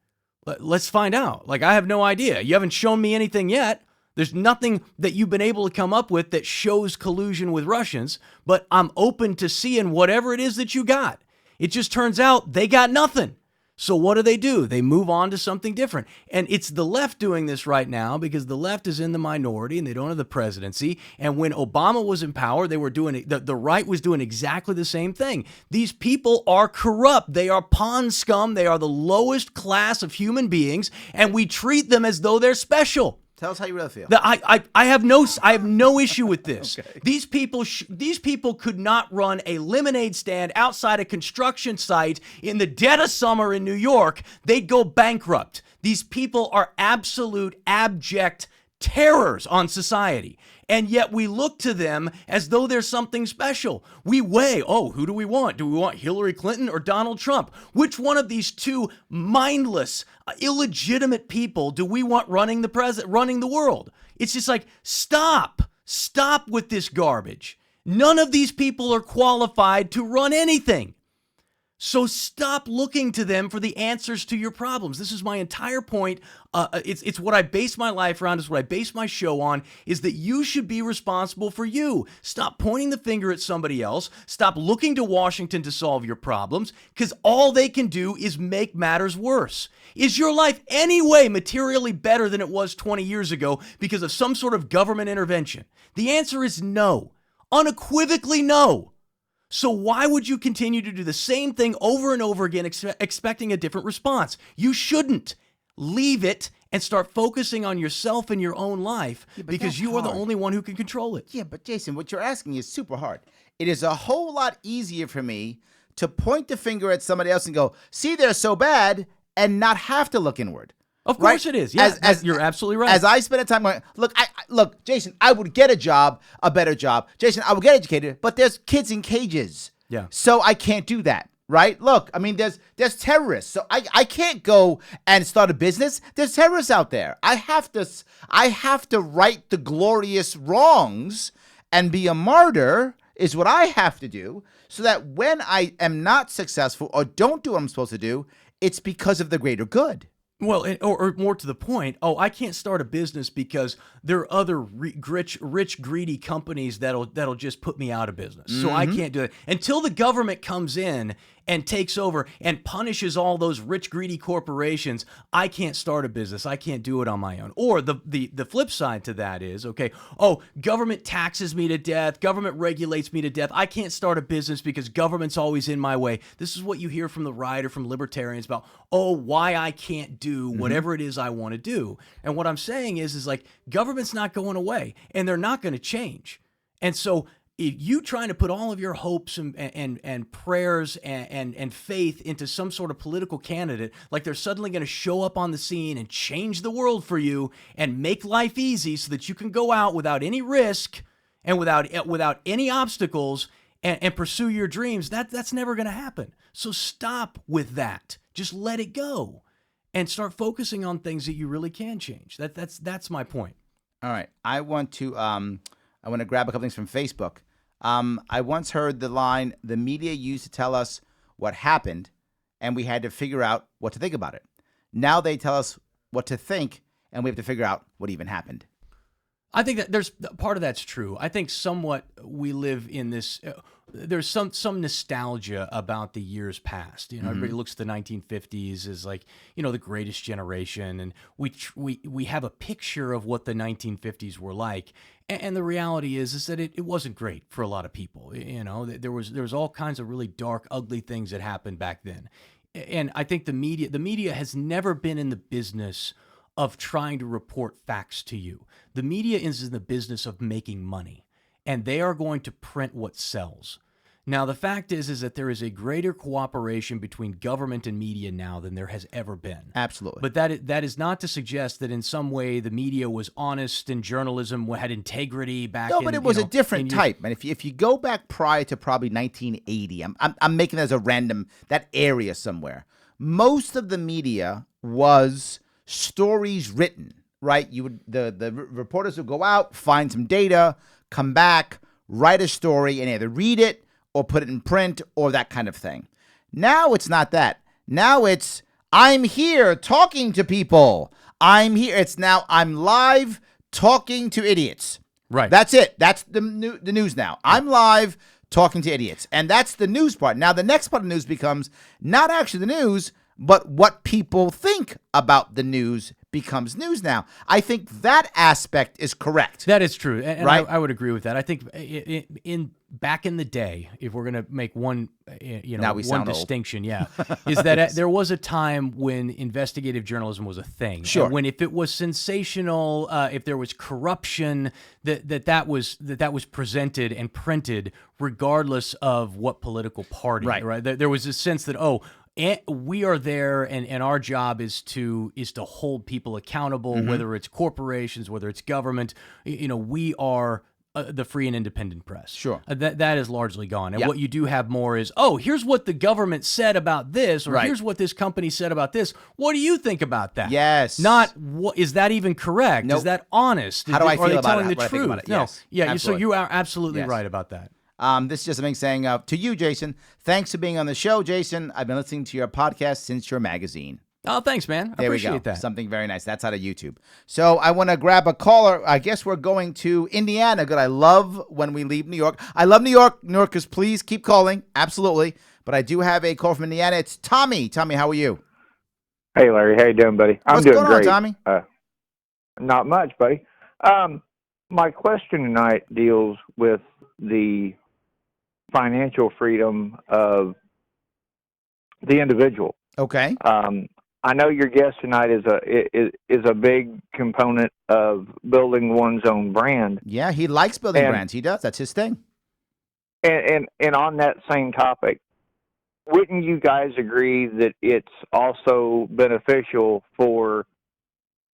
Let's find out. Like, I have no idea. You haven't shown me anything yet. There's nothing that you've been able to come up with that shows collusion with Russians, but I'm open to seeing whatever it is that you got. It just turns out they got nothing. So what do? They move on to something different. And it's the left doing this right now because the left is in the minority and they don't have the presidency. And when Obama was in power, they were doing the right was doing exactly the same thing. These people are corrupt. They are pawn scum. They are the lowest class of human beings, and we treat them as though they're special. Tell us how you really feel. I have no issue with this. Okay. These people could not run a lemonade stand outside a construction site in the dead of summer in New York. They'd go bankrupt. These people are absolute abject terrors on society. And yet we look to them as though they're something special. We weigh, who do we want? Do we want Hillary Clinton or Donald Trump? Which one of these two mindless, illegitimate people do we want running the world? It's just like, stop with this garbage. None of these people are qualified to run anything. So stop looking to them for the answers to your problems. This is my entire point. It's what I base my life around. It's what I base my show on, is that you should be responsible for you. Stop pointing the finger at somebody else. Stop looking to Washington to solve your problems, because all they can do is make matters worse. Is your life any way materially better than it was 20 years ago because of some sort of government intervention? The answer is no. Unequivocally no. So why would you continue to do the same thing over and over again, expecting a different response? You shouldn't. Leave it and start focusing on yourself and your own life, because you are the only one who can control it. Yeah, but Jason, what you're asking is super hard. It is a whole lot easier for me to point the finger at somebody else and go, see, they're so bad, and not have to look inward. Of course it is. Yeah, you're absolutely right. As I spend a time going, look, Jason, I would get a better job. Jason, I would get educated, but there's kids in cages. Yeah. So I can't do that, right? Look, I mean, there's terrorists. So I can't go and start a business. There's terrorists out there. I have to right the glorious wrongs and be a martyr is what I have to do, so that when I am not successful or don't do what I'm supposed to do, it's because of the greater good. Well, or more to the point, I can't start a business because there are other rich, greedy companies that'll just put me out of business. So I can't do it until the government comes in and takes over and punishes all those rich, greedy corporations. I can't start a business. I can't do it on my own. Or the flip side to that is, government taxes me to death. Government regulates me to death. I can't start a business because government's always in my way. This is what you hear from the right or from libertarians about, why I can't do whatever it is I want to do. And what I'm saying is like, government's not going away, and they're not going to change. And so if you trying to put all of your hopes and prayers and faith into some sort of political candidate, like they're suddenly going to show up on the scene and change the world for you and make life easy so that you can go out without any risk and without any obstacles and pursue your dreams, that's never going to happen. So stop with that. Just let it go and start focusing on things that you really can change. That's my point. All right. I want to grab a couple things from Facebook. I once heard the line, the media used to tell us what happened, and we had to figure out what to think about it. Now they tell us what to think, and we have to figure out what even happened. I think that there's part of that's true. I think somewhat we live in this. There's some nostalgia about the years past. Everybody looks at the 1950s as like the greatest generation, and we have a picture of what the 1950s were like. And the reality is that it wasn't great for a lot of people. There was all kinds of really dark, ugly things that happened back then. And I think the media has never been in the business of trying to report facts to you. The media is in the business of making money, and they are going to print what sells. Now, the fact is that there is a greater cooperation between government and media now than there has ever been. Absolutely. But that is not to suggest that in some way the media was honest and journalism had integrity back No, in, but it was a different type. And if you go back prior to probably 1980, I'm making that as a random, that area somewhere, most of the media was stories written, right? The reporters would go out, find some data, come back, write a story, and either read it or put it in print or that kind of thing. Now it's not that. Now it's, I'm here talking to people. I'm here. It's now I'm live talking to idiots. Right. That's it. That's the news now. I'm live talking to idiots. And that's the news part. Now the next part of the news becomes not actually the news, but what people think about the news becomes news now. I think that aspect is correct. That is true, and right? I would agree with that. I think back in the day, if we're going to make one one distinction, is that there was a time when investigative journalism was a thing. Sure. And when if it was sensational, if there was corruption, that was presented and printed regardless of what political party. Right. There was a sense that and we are there, and our job is to hold people accountable, whether it's corporations, whether it's government. We are the free and independent press. Sure. That is largely gone. And what you do have more is, here's what the government said about this, or here's what this company said about this. What do you think about that? Yes. Not, what is that even correct? Nope. Is that honest? How do I feel about it? Are they telling the What I think truth? about it? No. Yes. Yeah, Absolutely. so you are absolutely right about that. This is just something saying to you, Jason, thanks for being on the show, Jason. I've been listening to your podcast since your magazine. Oh, thanks, man. I appreciate that. Something very nice. That's out of YouTube. So I want to grab a caller. I guess we're going to Indiana. Good. I love when we leave New York. I love New York. New Yorkers, please keep calling. Absolutely. But I do have a call from Indiana. It's Tommy. Tommy, how are you? Hey, Larry. How you doing, buddy? What's I'm doing going great. on, Tommy? Not much, buddy. My question tonight deals with the financial freedom of the individual. Okay. I know your guest tonight is a big component of building one's own brand. Yeah, he likes building brands. He does. That's his thing. And on that same topic, wouldn't you guys agree that it's also beneficial for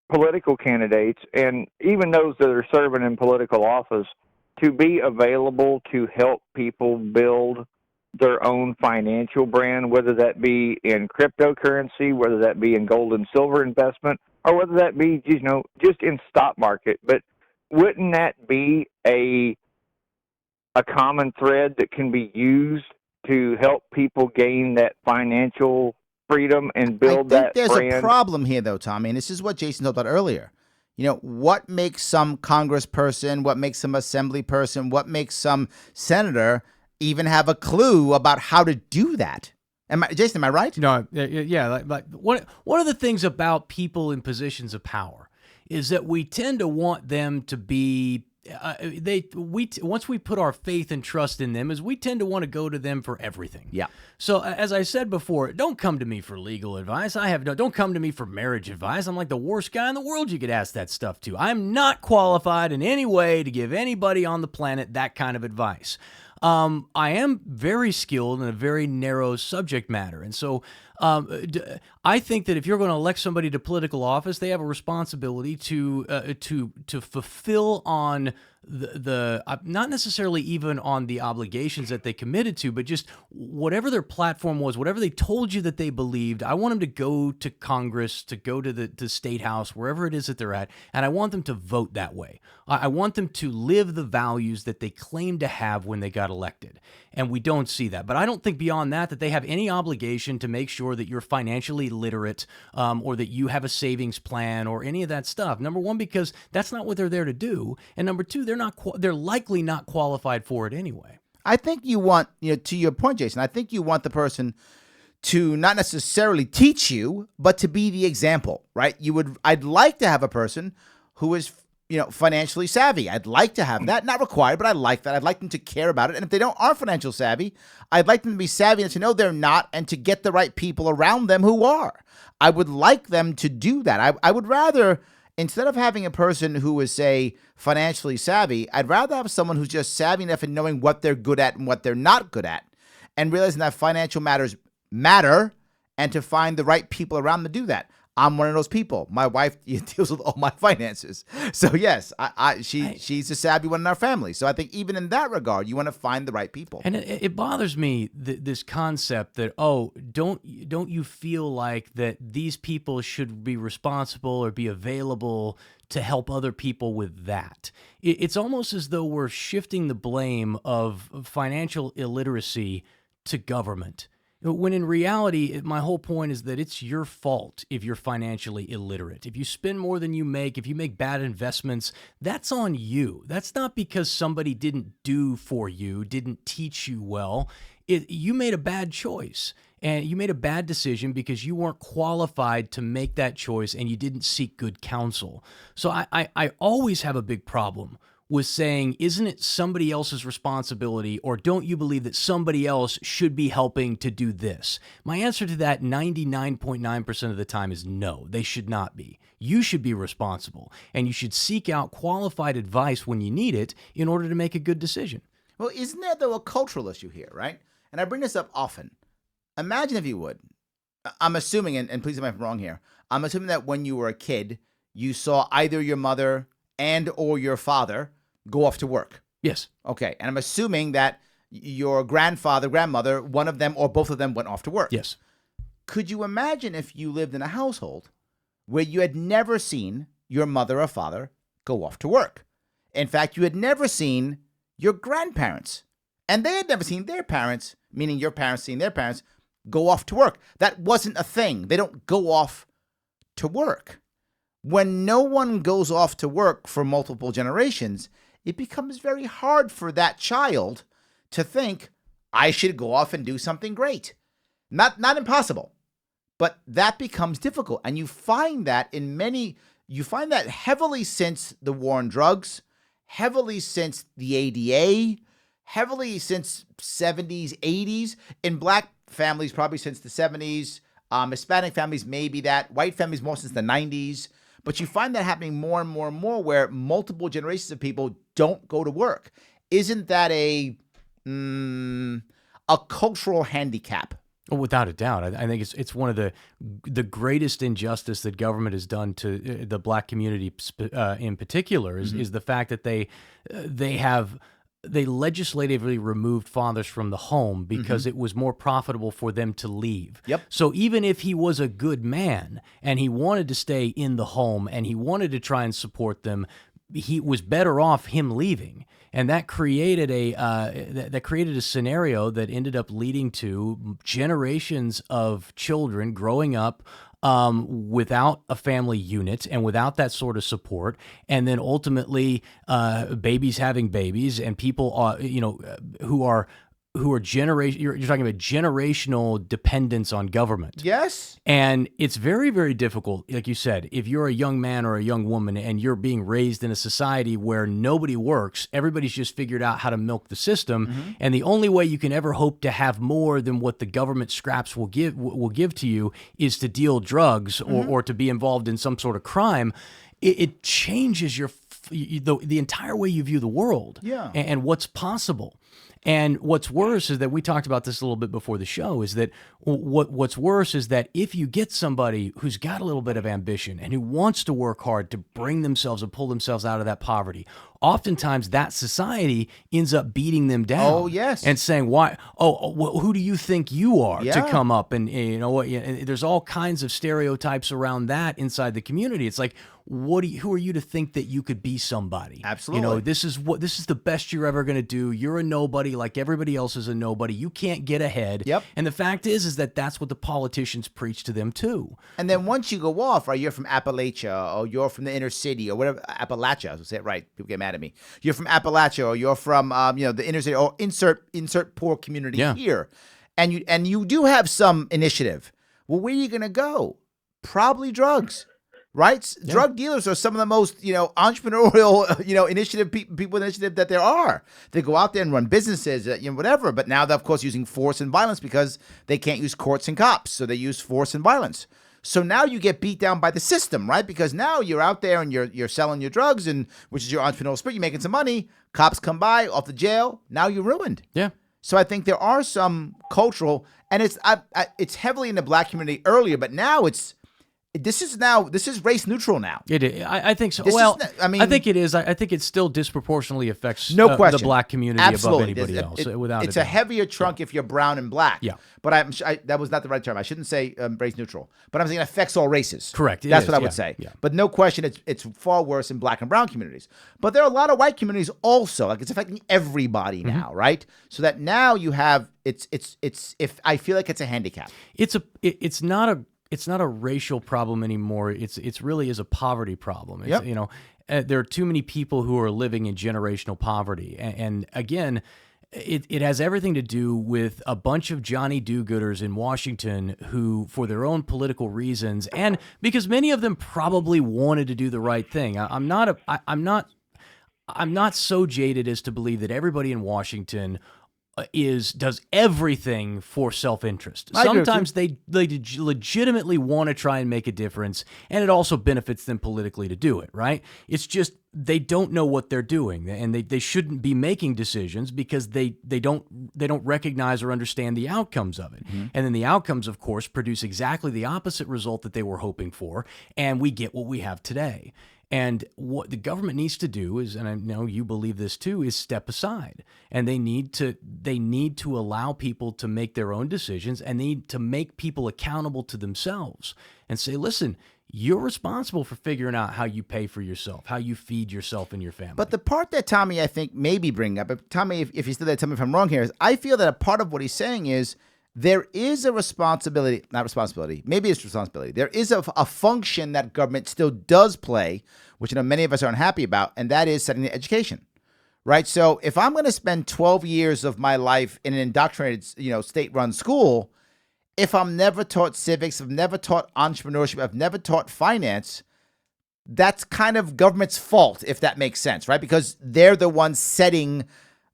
political candidates and even those that are serving in political office to be available to help people build their own financial brand, whether that be in cryptocurrency, whether that be in gold and silver investment, or whether that be, just in stock market? But wouldn't that be a common thread that can be used to help people gain that financial freedom and build that brand? I think there's a problem here, though, Tommy, and this is what Jason talked about earlier. What makes some congressperson, what makes some assembly person, what makes some senator even have a clue about how to do that? Jason, am I right? No, yeah. Like one of the things about people in positions of power is that we tend to want them to be. Once we put our faith and trust in them, we tend to want to go to them for everything. Yeah. So as I said before, don't come to me for legal advice. Don't come to me for marriage advice. I'm like the worst guy in the world you could ask that stuff to. I'm not qualified in any way to give anybody on the planet that kind of advice. I am very skilled in a very narrow subject matter. And so I think that if you're going to elect somebody to political office, they have a responsibility to fulfill on the not necessarily even on the obligations that they committed to, but just whatever their platform was, whatever they told you that they believed. I want them to go to Congress, to go to the state house, wherever it is that they're at, and I want them to vote that way. I want them to live the values that they claimed to have when they got elected, and we don't see that. But I don't think beyond that they have any obligation to make sure that you're financially literate, or that you have a savings plan or any of that stuff. Number one, because that's not what they're there to do, and number two, they're likely not qualified for it anyway. I think you want, to your point, Jason, I think you want the person to not necessarily teach you, but to be the example, right? I'd like to have a person who is, financially savvy. I'd like to have that, not required, but I like that. I'd like them to care about it. And if they aren't financial savvy, I'd like them to be savvy and to know they're not, and to get the right people around them who are. I would like them to do that. I would rather, instead of having a person who is, say, financially savvy, I'd rather have someone who's just savvy enough in knowing what they're good at and what they're not good at, and realizing that financial matters matter, and to find the right people around to do that. I'm one of those people. My wife deals with all my finances. So yes, she's a savvy one in our family. So I think even in that regard, you want to find the right people. And it bothers me, this concept that, don't you feel like that these people should be responsible or be available to help other people with that? It's almost as though we're shifting the blame of financial illiteracy to government, when in reality, my whole point is that it's your fault if you're financially illiterate. If you spend more than you make, if you make bad investments, that's on you. That's not because somebody didn't do for you, didn't teach you well. You made a bad choice, and you made a bad decision because you weren't qualified to make that choice, and you didn't seek good counsel. So I always have a big problem with saying, isn't it somebody else's responsibility, or don't you believe that somebody else should be helping to do this? My answer to that 99.9% of the time is no, they should not be. You should be responsible, and you should seek out qualified advice when you need it in order to make a good decision. Well, isn't there, though, a cultural issue here, right? And I bring this up often. Imagine, if you would, I'm assuming, and please tell me if I'm wrong here, I'm assuming that when you were a kid, you saw either your mother and or your father go off to work. Yes. Okay. And I'm assuming that your grandfather, grandmother, one of them or both of them went off to work. Yes. Could you imagine if you lived in a household where you had never seen your mother or father go off to work? In fact, you had never seen your grandparents, and they had never seen their parents, meaning your parents seeing their parents, go off to work. That wasn't a thing. They don't go off to work. When no one goes off to work for multiple generations, it becomes very hard for that child to think, I should go off and do something great. Not impossible, but that becomes difficult. And you find that heavily since the war on drugs, heavily since the ADA, heavily since 70s, 80s, in black families probably since the 70s, Hispanic families maybe that, white families more since the 90s. But you find that happening more and more and more, where multiple generations of people don't go to work. Isn't that a cultural handicap? Without a doubt. I think it's one of the greatest injustice that government has done to the black community in particular is the fact that they legislatively removed fathers from the home because it was more profitable for them to leave. Yep. So even if he was a good man and he wanted to stay in the home and he wanted to try and support them, he was better off him leaving. And that created a scenario that ended up leading to generations of children growing up without a family unit and without that sort of support, and then ultimately babies having babies, and people who are you're talking about generational dependence on government. Yes. And it's very, very difficult, like you said, if you're a young man or a young woman and you're being raised in a society where nobody works, everybody's just figured out how to milk the system, and the only way you can ever hope to have more than what the government scraps will give to you is to deal drugs or to be involved in some sort of crime. It changes the entire way you view the world and what's possible. And what's worse is that we talked about this a little bit before the show, is that what's worse is that if you get somebody who's got a little bit of ambition and who wants to work hard to bring themselves and pull themselves out of that poverty, oftentimes that society ends up beating them down. Oh, yes. And saying, why? Well, who do you think you are to come up? And there's all kinds of stereotypes around that inside the community. It's like, who are you to think that you could be somebody? Absolutely. This is the best you're ever going to do. You're a nobody, like everybody else is a nobody. You can't get ahead. Yep. And the fact is that that's what the politicians preach to them too. And then once you go off, right, you're from Appalachia, or you're from the inner city, or whatever. Appalachia, I'll say it right. People get mad at me. You're from Appalachia, or you're from the inner city, or insert poor community here, and you do have some initiative. Well, where are you going to go? Probably drugs. Right? Yeah. Drug dealers are some of the most, entrepreneurial, initiative people initiative that there are. They go out there and run businesses, whatever. But now they're, of course, using force and violence because they can't use courts and cops. So they use force and violence. So now you get beat down by the system, right? Because now you're out there and you're selling your drugs, and which is your entrepreneurial spirit. You're making some money. Cops come by, off the jail. Now you're ruined. Yeah. So I think there are some cultural, and it's heavily in the black community earlier, but now this is race neutral now. It is. I think so. I think it is. I think it still disproportionately affects the black community above anybody else. It's a heavier trunk if you're brown and black. Yeah. But that was not the right term. I shouldn't say race neutral. But I'm saying it affects all races. Correct. That's what I would say. Yeah. But no question, it's far worse in black and brown communities. But there are a lot of white communities also. Like, it's affecting everybody now, right? So that now you have it's if I feel like it's a handicap. It's not a racial problem anymore. It's really is a poverty problem. There are too many people who are living in generational poverty, and again, it has everything to do with a bunch of Johnny do-gooders in Washington who, for their own political reasons, and because many of them probably wanted to do the right thing. I'm not so jaded as to believe that everybody in Washington does everything for self-interest. Sometimes they legitimately want to try and make a difference, and it also benefits them politically to do it, right? It's just they don't know what they're doing, and they shouldn't be making decisions because they don't recognize or understand the outcomes of it. Mm-hmm. And then the outcomes, of course, produce exactly the opposite result that they were hoping for, and we get what we have today. And what the government needs to do is, and I know you believe this too, is step aside. And they need to allow people to make their own decisions, and they need to make people accountable to themselves and say, listen, you're responsible for figuring out how you pay for yourself, how you feed yourself and your family. But the part that Tommy, I think, maybe bringing up, but Tommy, if he's still there, tell me if I'm wrong here, is I feel that a part of what he's saying is there is a responsibility, not responsibility, maybe it's responsibility. There is a function that government still does play, which many of us are unhappy about, and that is setting the education, right? So if I'm going to spend 12 years of my life in an indoctrinated, state-run school, if I'm never taught civics, I've never taught entrepreneurship, I've never taught finance, that's kind of government's fault, if that makes sense, right? Because they're the ones setting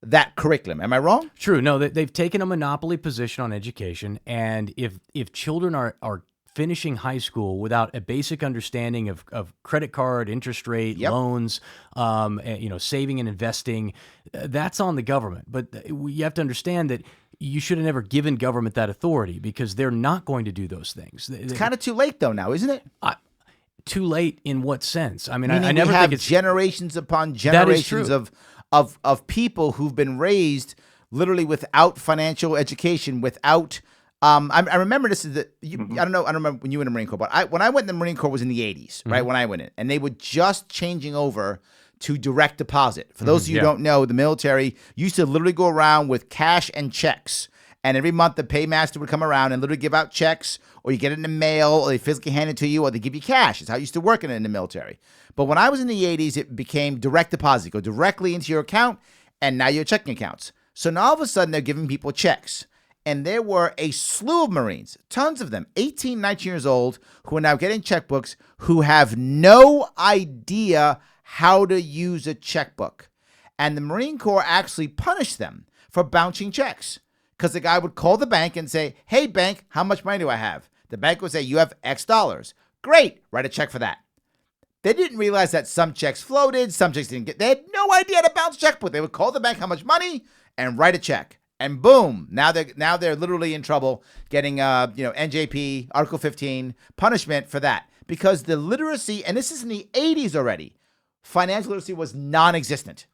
that curriculum. Am I wrong? True. No, they've taken a monopoly position on education, and if children are finishing high school without a basic understanding of credit card, interest rate, loans, saving and investing, that's on the government. But you have to understand that you should have never given government that authority because they're not going to do those things. It's kind of too late, though, now, isn't it? Too late in what sense? I mean, I never think it's generations upon generations of people who've been raised literally without financial education, without. I remember this is I don't remember when you were in the Marine Corps, but when I went in the Marine Corps was in the 80s, right? When I went in, and they were just changing over to direct deposit. For those of you who don't know, the military used to literally go around with cash and checks. And every month the paymaster would come around and literally give out checks, or you get it in the mail, or they physically hand it to you, or they give you cash. It's how I used to work in the military. But when I was in the 80s, it became direct deposit. Go directly into your account, and now your checking accounts. So now all of a sudden they're giving people checks. And there were a slew of Marines, tons of them, 18, 19 years old, who are now getting checkbooks, who have no idea how to use a checkbook. And the Marine Corps actually punished them for bouncing checks. Because the guy would call the bank and say, hey, bank, how much money do I have? The bank would say, you have X dollars. Great, write a check for that. They didn't realize that some checks floated, some checks didn't get. They had no idea how to bounce a checkbook. They would call the bank how much money, and write a check. And boom, now they're literally in trouble getting NJP, Article 15 punishment for that. Because the literacy, and this is in the 80s already, financial literacy was non-existent.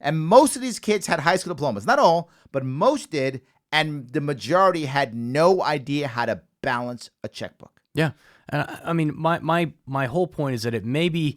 And most of these kids had high school diplomas. Not all, but most did. And the majority had no idea how to balance a checkbook. Yeah. I mean, my whole point is that it may be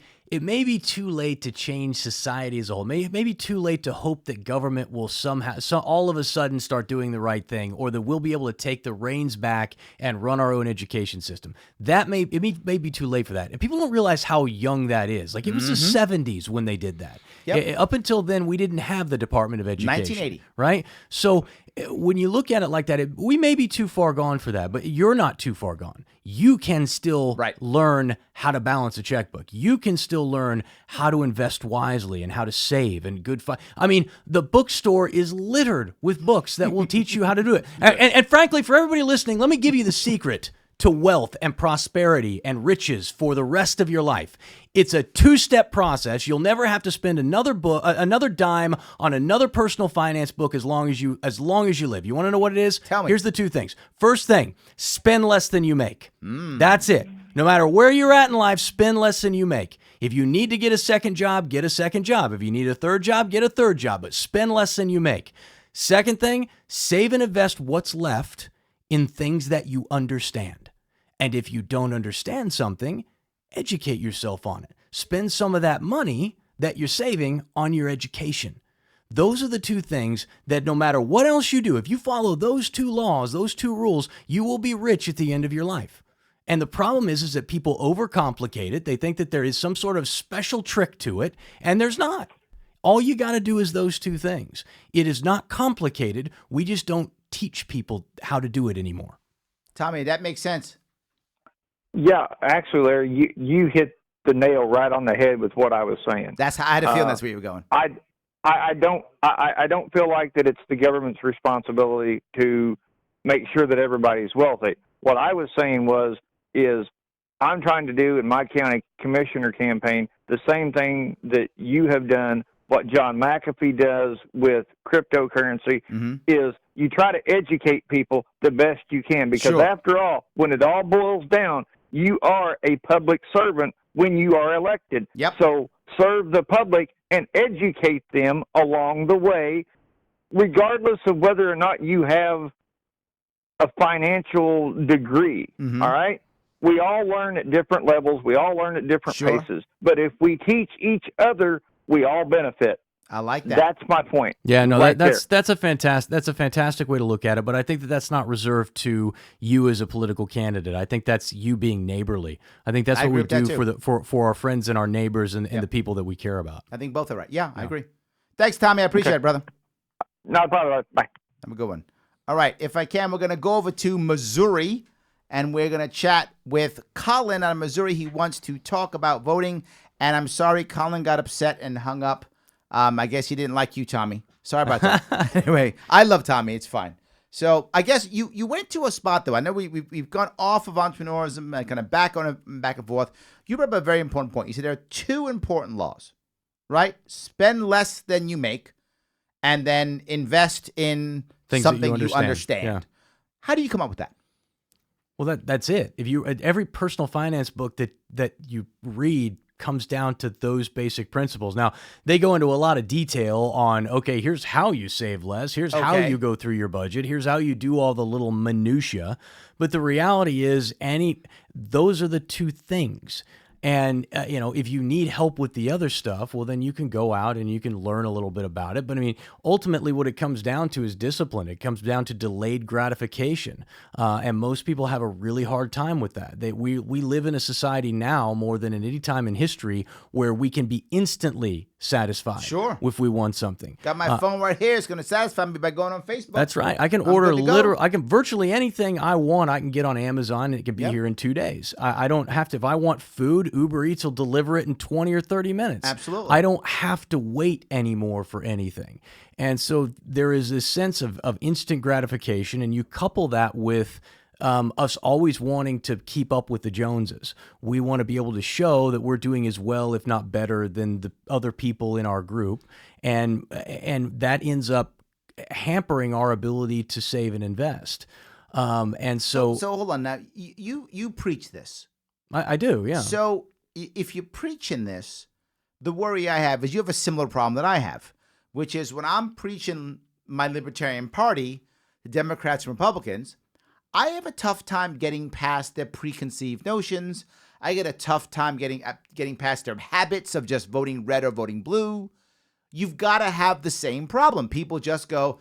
too late to change society as a whole. Maybe too late to hope that government will somehow, all of a sudden start doing the right thing, or that we'll be able to take the reins back and run our own education system. It may be too late for that. And people don't realize how young that is. Like, it was the 70s when they did that. Yep. Up until then, we didn't have the Department of Education. 1980. Right? So when you look at it like that, we may be too far gone for that, but you're not too far gone. You can still learn how to balance a checkbook. You can still learn how to invest wisely and how to save and I mean, the bookstore is littered with books that will teach you how to do it. And frankly, for everybody listening, let me give you the secret to wealth and prosperity and riches for the rest of your life. It's a two-step process. You'll never have to spend another dime on another personal finance book as long as you live. You want to know what it is? Tell me. Here's the two things. First thing, spend less than you make. That's it. No matter where you're at in life, spend less than you make. If you need to get a second job, get a second job. If you need a third job, get a third job, but spend less than you make. Second thing, save and invest what's left in things that you understand. And if you don't understand something, educate yourself on it. Spend some of that money that you're saving on your education. Those are the two things that no matter what else you do, if you follow those two laws, those two rules, you will be rich at the end of your life. And the problem is that people overcomplicate it. They think that there is some sort of special trick to it, and there's not. All you got to do is those two things. It is not complicated. We just don't teach people how to do it anymore. Tommy, that makes sense. Yeah, actually, Larry, you hit the nail right on the head with what I was saying. I had a feeling that's where you were going. I don't feel like that it's the government's responsibility to make sure that everybody's wealthy. What I was saying is I'm trying to do in my county commissioner campaign the same thing that you have done. What John McAfee does with cryptocurrency is you try to educate people the best you can, because after all, when it all boils down, you are a public servant when you are elected. Yep. So serve the public and educate them along the way, regardless of whether or not you have a financial degree. All right? We all learn at different levels. We all learn at different paces. But if we teach each other, we all benefit. I like that. That's my point. Yeah, no, right that's a fantastic way to look at it. But I think that that's not reserved to you as a political candidate. I think that's you being neighborly. I think that's what we do for our friends and our neighbors and the people that we care about. I think both are right. Yeah, I agree. Thanks, Tommy. I appreciate it, brother. No problem. Bye. Have a good one. All right, if I can, we're going to go over to Missouri, and we're going to chat with Colin out of Missouri. He wants to talk about voting, and I'm sorry Colin got upset and hung up. I guess he didn't like you, Tommy. Sorry about that. Anyway, I love Tommy. It's fine. So I guess you went to a spot, though. I know we've gone off of entrepreneurism and kind of back and forth. You brought up a very important point. You said there are two important laws, right? Spend less than you make, and then invest in something you understand. Yeah. How do you come up with that? Well, that's it. If you every personal finance book that you read comes down to those basic principles. Now, they go into a lot of detail on, okay, here's how you save less. Here's how you go through your budget. Here's how you do all the little minutia. But the reality is those are the two things. And, if you need help with the other stuff, well, then you can go out and you can learn a little bit about it. But I mean, ultimately what it comes down to is discipline. It comes down to delayed gratification. And most people have a really hard time with that. We live in a society now more than at any time in history where we can be instantly satisfied if we want something. Got my phone right here. It's going to satisfy me by going on Facebook. That's right. I can order I can virtually anything I want. I can get on Amazon and it can be here in 2 days. I don't have to. If I want food, Uber Eats will deliver it in 20 or 30 minutes. Absolutely. I don't have to wait anymore for anything. And so there is this sense of instant gratification, and you couple that with us always wanting to keep up with the Joneses. We want to be able to show that we're doing as well, if not better, than the other people in our group. And that ends up hampering our ability to save and invest. And so hold on now. You preach this. I do, yeah. So if you're preaching this, the worry I have is you have a similar problem that I have, which is when I'm preaching my Libertarian Party, the Democrats and Republicans, I have a tough time getting past their preconceived notions. I get a tough time getting past their habits of just voting red or voting blue. You've got to have the same problem. People just go,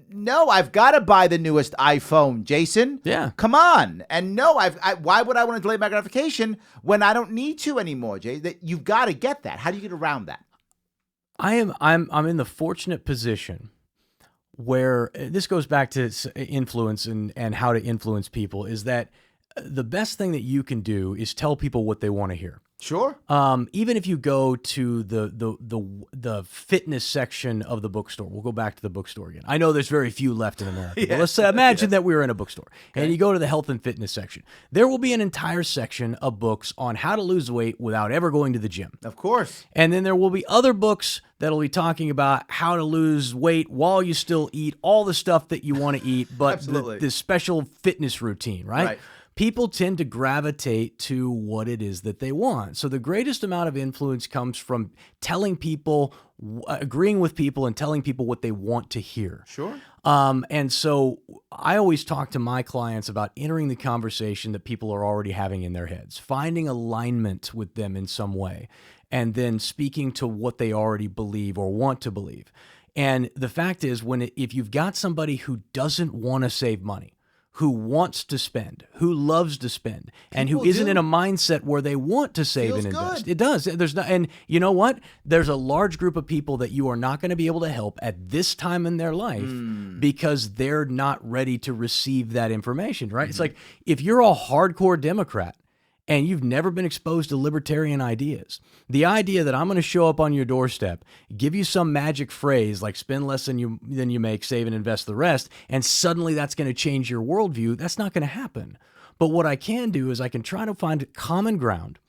no, I've got to buy the newest iPhone, Jason. Yeah. Come on. And no, why would I want to delay my gratification when I don't need to anymore, Jay? You've got to get that. How do you get around that? I'm in the fortunate position where this goes back to influence and how to influence people, is that the best thing that you can do is tell people what they want to hear. Sure. Even if you go to the fitness section of the bookstore, we'll go back to the bookstore again. I know there's very few left in America. But let's imagine that we were in a bookstore and you go to the health and fitness section. There will be an entire section of books on how to lose weight without ever going to the gym. Of course. And then there will be other books that'll be talking about how to lose weight while you still eat all the stuff that you want to eat, but the special fitness routine, right? People tend to gravitate to what it is that they want. So the greatest amount of influence comes from telling people, agreeing with people and telling people what they want to hear. Sure. And so I always talk to my clients about entering the conversation that people are already having in their heads, finding alignment with them in some way, and then speaking to what they already believe or want to believe. And the fact is, if you've got somebody who doesn't want to save money, who wants to spend, who loves to spend, and who isn't in a mindset where they want to save and invest. It does. And you know what? There's a large group of people that you are not going to be able to help at this time in their life because they're not ready to receive that information, right? It's like if you're a hardcore Democrat and you've never been exposed to libertarian ideas, the idea that I'm going to show up on your doorstep, give you some magic phrase like spend less than you make, save and invest the rest, and suddenly that's going to change your worldview, that's not going to happen. But what I can do is I can try to find common ground.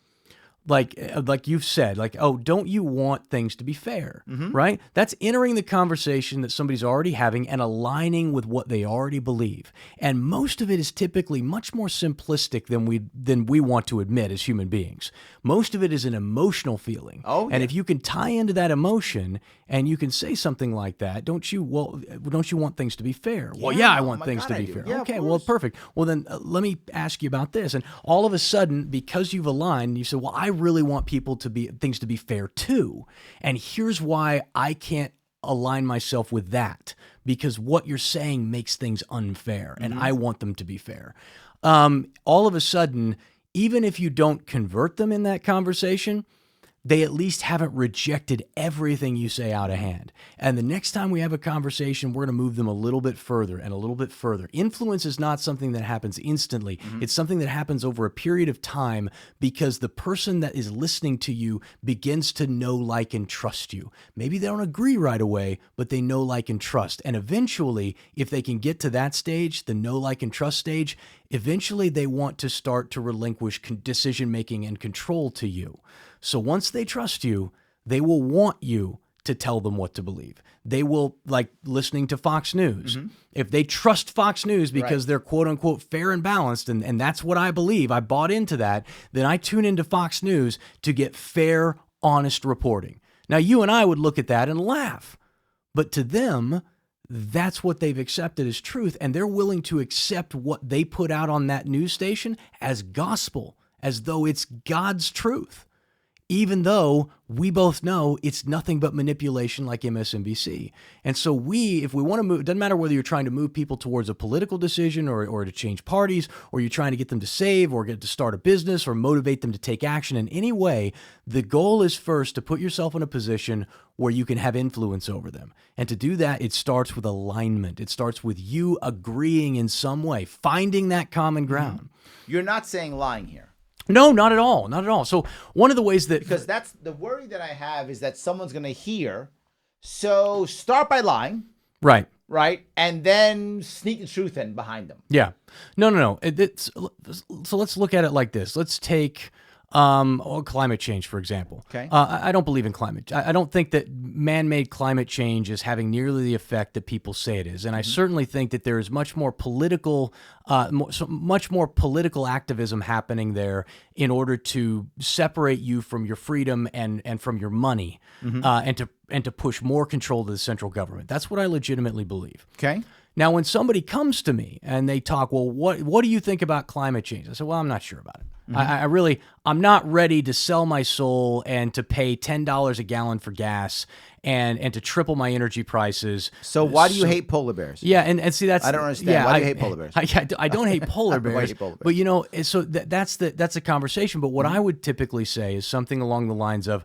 Like you've said, like, oh, don't you want things to be fair, right? That's entering the conversation that somebody's already having and aligning with what they already believe. And most of it is typically much more simplistic than we want to admit as human beings. Most of it is an emotional feeling. Oh, yeah. And if you can tie into that emotion and you can say something like that, don't you want things to be fair? Well, yeah, I want things to be fair. Yeah, okay, well, perfect. Well, then let me ask you about this. And all of a sudden, because you've aligned, you say, well, I really want things to be fair too. And here's why I can't align myself with that, because what you're saying makes things unfair and I want them to be fair. All of a sudden, even if you don't convert them in that conversation, they at least haven't rejected everything you say out of hand. And the next time we have a conversation, we're going to move them a little bit further and a little bit further. Influence is not something that happens instantly. It's something that happens over a period of time because the person that is listening to you begins to know, like, and trust you. Maybe they don't agree right away, but they know, like, and trust. And eventually, if they can get to that stage, the know, like, and trust stage, eventually they want to start to relinquish decision-making and control to you. So once they trust you, they will want you to tell them what to believe. They will, like listening to Fox News. If they trust Fox News because they're quote unquote fair and balanced, and that's what I believe, I bought into that, then I tune into Fox News to get fair, honest reporting. Now, you and I would look at that and laugh, but to them, that's what they've accepted as truth, and they're willing to accept what they put out on that news station as gospel, as though it's God's truth. Even though we both know it's nothing but manipulation like MSNBC. And so if we want to move, it doesn't matter whether you're trying to move people towards a political decision or to change parties, or you're trying to get them to save or get to start a business or motivate them to take action in any way, the goal is first to put yourself in a position where you can have influence over them. And to do that, it starts with alignment. It starts with you agreeing in some way, finding that common ground. You're not saying lying here. No, not at all. Not at all. So one of the ways that... Because that's the worry that I have is that someone's going to hear, so start by lying. Right. Right? And then sneak the truth in behind them. Yeah. No. So let's look at it like this. Let's take climate change, for example. Okay. I don't believe in climate. I don't think that man-made climate change is having nearly the effect that people say it is. And I certainly think that there is much more political activism happening there in order to separate you from your freedom and from your money, and to push more control to the central government. That's what I legitimately believe. Okay. Now, when somebody comes to me and they talk, well, what do you think about climate change? I said, well, I'm not sure about it. I'm not ready to sell my soul and to pay $10 a gallon for gas and to triple my energy prices. So why do you hate polar bears? Yeah, and see, that's... I don't understand. Yeah, Why do you hate polar bears? I don't hate polar bears. Why do you hate polar bears? But, you know, so that's a conversation. But what I would typically say is something along the lines of,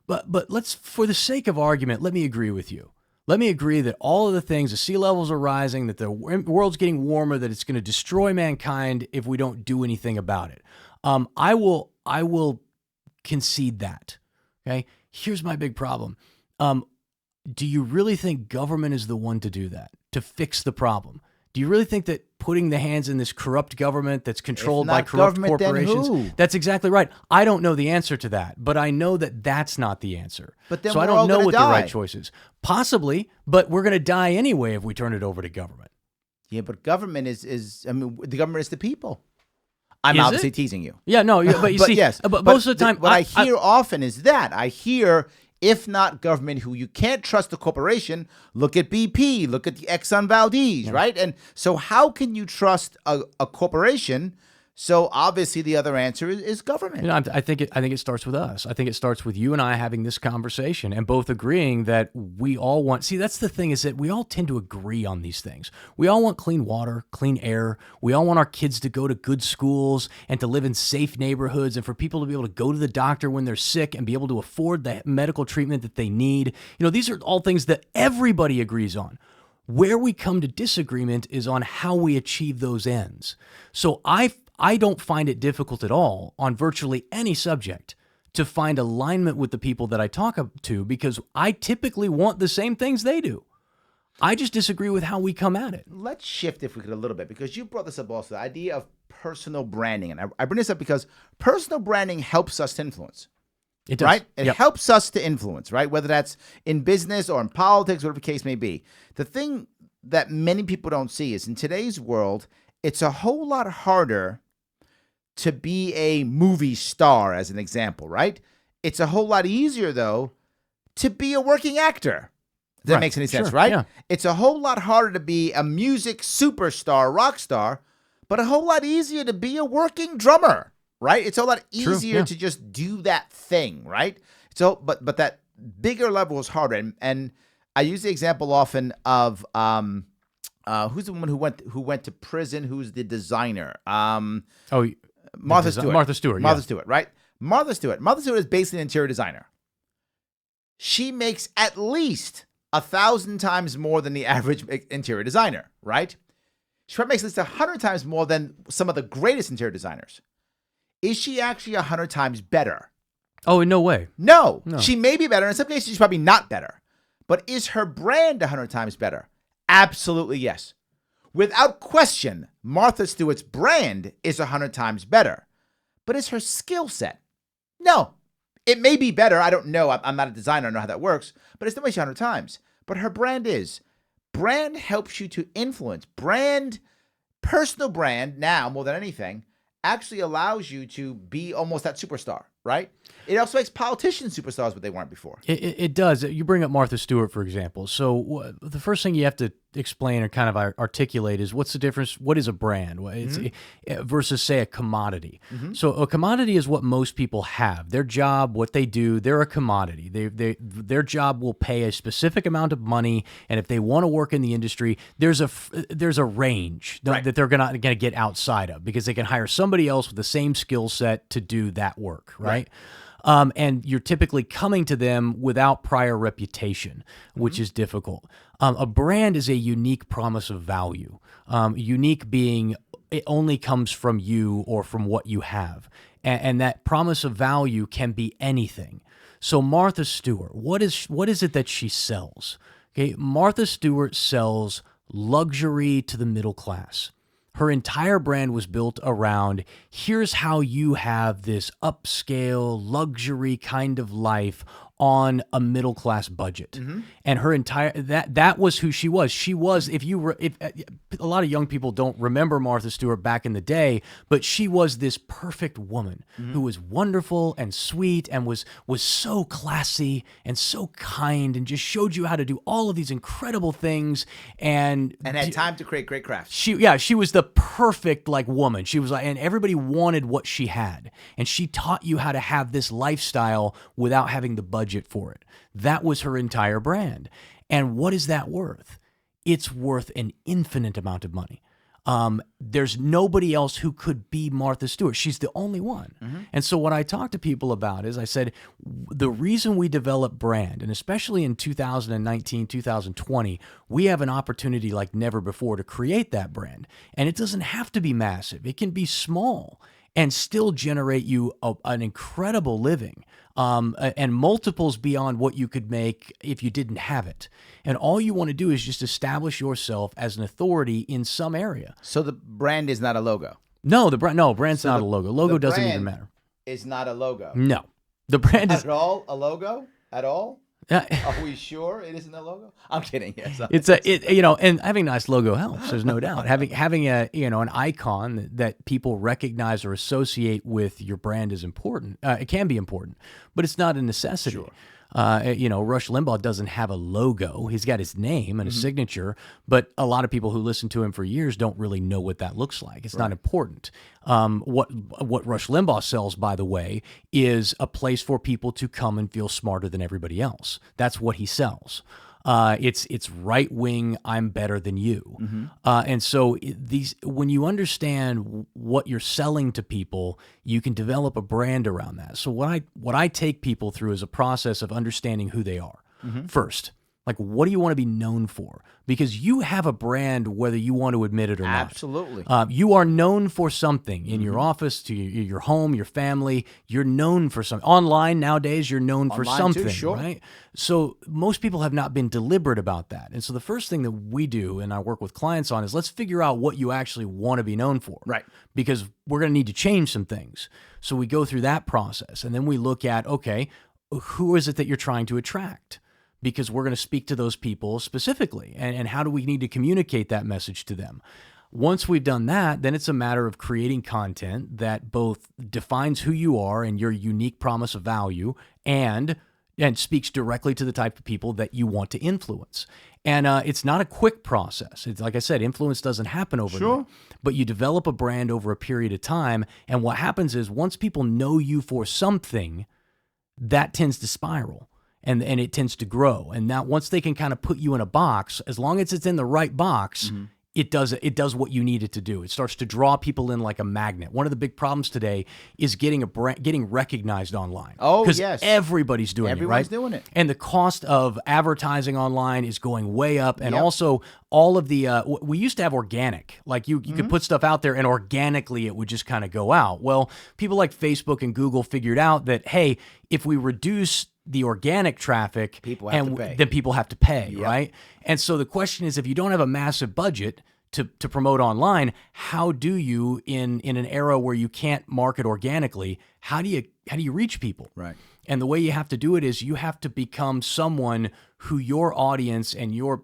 but let's, for the sake of argument, let me agree with you. Let me agree that all of the things, the sea levels are rising, that the world's getting warmer, that it's going to destroy mankind if we don't do anything about it. I will concede that. Okay. Here's my big problem. Do you really think government is the one to do that, to fix the problem? Do you really think that putting the hands in this corrupt government that's controlled by corrupt corporations? Then who? That's exactly right. I don't know the answer to that, but I know that that's not the answer. But then so I we're all don't know gonna what die. the right choice is. Possibly, but we're going to die anyway if we turn it over to government. Yeah, but government is I mean, the government is the people. I'm Is obviously it? teasing you. Yeah, no, but you see, yes, but most of the time, what I hear often is that I hear, if not government, who you can't trust the corporation. Look at BP, look at the Exxon Valdez, right? And so how can you trust a corporation? So obviously the other answer is government. You know, I think it starts with us. I think it starts with you and I having this conversation and both agreeing that we all want. See, that's the thing, is that we all tend to agree on these things. We all want clean water, clean air. We all want our kids to go to good schools and to live in safe neighborhoods, and for people to be able to go to the doctor when they're sick and be able to afford the medical treatment that they need. You know, these are all things that everybody agrees on. Where we come to disagreement is on how we achieve those ends. So I don't find it difficult at all on virtually any subject to find alignment with the people that I talk to, because I typically want the same things they do. I just disagree with how we come at it. Let's shift, if we could, a little bit, because you brought this up also, the idea of personal branding. And I bring this up because personal branding helps us to influence. It does. Right? It Yep. helps us to influence, right? Whether that's in business or in politics, whatever the case may be. The thing that many people don't see is in today's world, it's a whole lot harder to be a movie star, as an example, right? It's a whole lot easier, though, to be a working actor. If that makes any sense, Sure, right? yeah. It's a whole lot harder to be a music superstar, rock star, but a whole lot easier to be a working drummer, right? It's a lot easier to just do that thing, right? So, but that bigger level is harder. And I use the example often of who's the woman who went to prison? Who's the designer? Martha Stewart. Martha Stewart. Martha Stewart, right? Martha Stewart. Martha Stewart is basically an interior designer. She makes at least 1,000 times more than the average interior designer, right? She probably makes at least 100 times more than some of the greatest interior designers. Is she actually 100 times better? Oh, in no way. No. She may be better. In some cases, she's probably not better. But is her brand 100 times better? Absolutely yes. Without question, Martha Stewart's brand is 100 times better. But is her skill set? No. It may be better. I don't know. I'm not a designer. I don't know how that works. But it's not much 100 times. But her brand is. Brand helps you to influence. Personal brand, now more than anything, actually allows you to be almost that superstar, right? It also makes politicians superstars, but they weren't before. It does. You bring up Martha Stewart, for example. So the first thing you have to explain or kind of articulate is what's the difference? What is a brand versus, say, a commodity? So a commodity is what most people have. Their job, what they do, they're a commodity. Their job will pay a specific amount of money, and if they want to work in the industry, there's a range that they're gonna get outside of, because they can hire somebody else with the same skill set to do that work, right? And you're typically coming to them without prior reputation, which is difficult. A brand is a unique promise of value. Unique being it only comes from you or from what you have. And that promise of value can be anything. So Martha Stewart, what is it that she sells? Okay, Martha Stewart sells luxury to the middle class. Her entire brand was built around, here's how you have this upscale, luxury kind of life, on a middle class budget, and her entire that was who she was. She was, if a lot of young people don't remember Martha Stewart back in the day, but she was this perfect woman who was wonderful and sweet and was so classy and so kind and just showed you how to do all of these incredible things and had time to create great crafts. She was the perfect woman. She was and everybody wanted what she had, and she taught you how to have this lifestyle without having the budget for it. That was her entire brand. And what is that worth? It's worth an infinite amount of money. There's nobody else who could be Martha Stewart. She's the only one. And so what I talk to people about is I said, the reason we develop brand, and especially in 2019, 2020, we have an opportunity like never before to create that brand. And it doesn't have to be massive. It can be small and still generate you an incredible living. And multiples beyond what you could make if you didn't have it. And all you want to do is just establish yourself as an authority in some area. So the brand is not a logo. No, brand's not a logo. Logo doesn't even matter. Is not a logo. No, the brand is at all a logo at all. Are we sure it isn't a logo? I'm kidding. Yes, and having a nice logo helps. There's no doubt. Having a an icon that people recognize or associate with your brand is important. It can be important, but it's not a necessity. Sure. Rush Limbaugh doesn't have a logo. He's got his name and a signature, but a lot of people who listen to him for years don't really know what that looks like. It's not important. What Rush Limbaugh sells, by the way, is a place for people to come and feel smarter than everybody else. That's what he sells. It's right wing. I'm better than you. And so when you understand what you're selling to people, you can develop a brand around that. So what I take people through is a process of understanding who they are first. Like, what do you want to be known for? Because you have a brand whether you want to admit it or not. Absolutely. You are known for something in your office, to your home, your family. You're known for something. Online nowadays, you're known for something, sure. Right? So most people have not been deliberate about that. And so the first thing that we do, and I work with clients on, is let's figure out what you actually want to be known for. Right. Because we're going to need to change some things. So we go through that process, and then we look at, okay, who is it that you're trying to attract? Because we're going to speak to those people specifically. And how do we need to communicate that message to them? Once we've done that, then it's a matter of creating content that both defines who you are and your unique promise of value and speaks directly to the type of people that you want to influence. And it's not a quick process. It's like I said, influence doesn't happen overnight. Sure. But you develop a brand over a period of time. And what happens is once people know you for something, that tends to spiral. And it tends to grow. And now once they can kind of put you in a box, as long as it's in the right box, it does what you need it to do. It starts to draw people in like a magnet. One of the big problems today is getting recognized online. Oh, yes. Because everybody's doing it, right? Everyone's doing it. And the cost of advertising online is going way up. And also all of the, we used to have organic. Like you could put stuff out there and organically it would just kind of go out. Well, people like Facebook and Google figured out that, hey, if we reduce the organic traffic, then people have to pay, right? And so the question is, if you don't have a massive budget to promote online, how do you, in an era where you can't market organically, how do you reach people? Right. And the way you have to do it is you have to become someone who your audience and your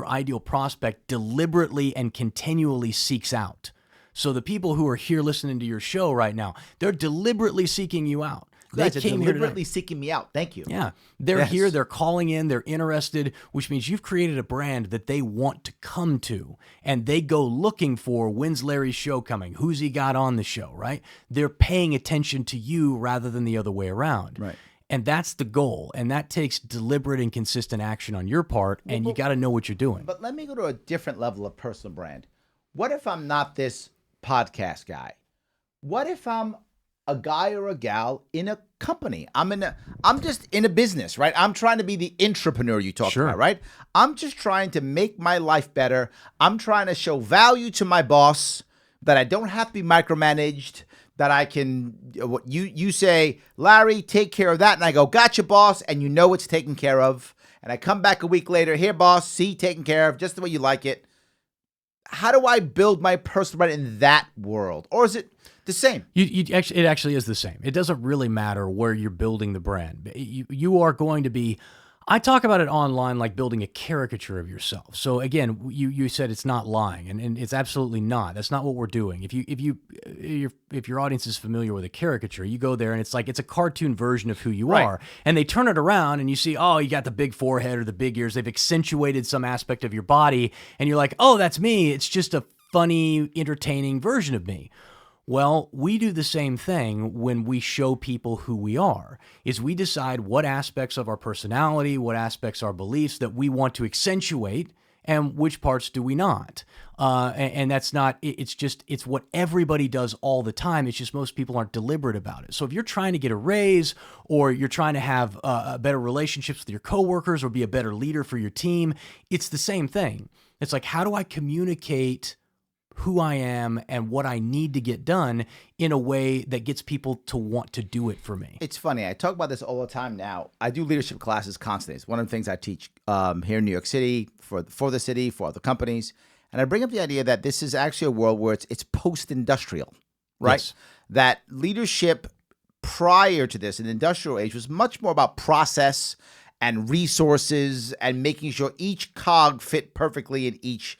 ideal prospect deliberately and continually seeks out. So the people who are here listening to your show right now, they're deliberately seeking you out. They came deliberately seeking me out. Thank you. Yeah. They're here. They're calling in. They're interested, which means you've created a brand that they want to come to. And they go looking for, when's Larry's show coming? Who's he got on the show, right? They're paying attention to you rather than the other way around. Right. And that's the goal. And that takes deliberate and consistent action on your part. And you got to know what you're doing. But let me go to a different level of personal brand. What if I'm not this podcast guy? What if I'm a guy or a gal in a company? I'm just in a business, right? I'm trying to be the entrepreneur you talked about, right? I'm just trying to make my life better. I'm trying to show value to my boss, that I don't have to be micromanaged, that I can, you say, Larry, take care of that. And I go, gotcha, boss. And you know it's taken care of. And I come back a week later, here, boss, see, taken care of, just the way you like it. How do I build my personal brand in that world? Or does The same. It actually is the same. It doesn't really matter where you're building the brand. You are going to be. I talk about it online like building a caricature of yourself. So again, you said it's not lying, and it's absolutely not. That's not what we're doing. If your audience is familiar with a caricature, you go there and it's like it's a cartoon version of who you are, and they turn it around and you see, oh, you got the big forehead or the big ears. They've accentuated some aspect of your body, and you're like, oh, that's me. It's just a funny, entertaining version of me. Well, we do the same thing when we show people who we are, is we decide what aspects of our personality, what aspects of our beliefs that we want to accentuate and which parts do we not. And that's not, it's what everybody does all the time. It's just most people aren't deliberate about it. So if you're trying to get a raise or you're trying to have better relationships with your coworkers or be a better leader for your team, it's the same thing. It's like, how do I communicate who I am and what I need to get done in a way that gets people to want to do it for me? It's funny. I talk about this all the time now. I do leadership classes constantly. It's one of the things I teach here in New York City for the city, for other companies. And I bring up the idea that this is actually a world where it's post-industrial, right? Yes. That leadership prior to this in the industrial age was much more about process and resources and making sure each cog fit perfectly in each,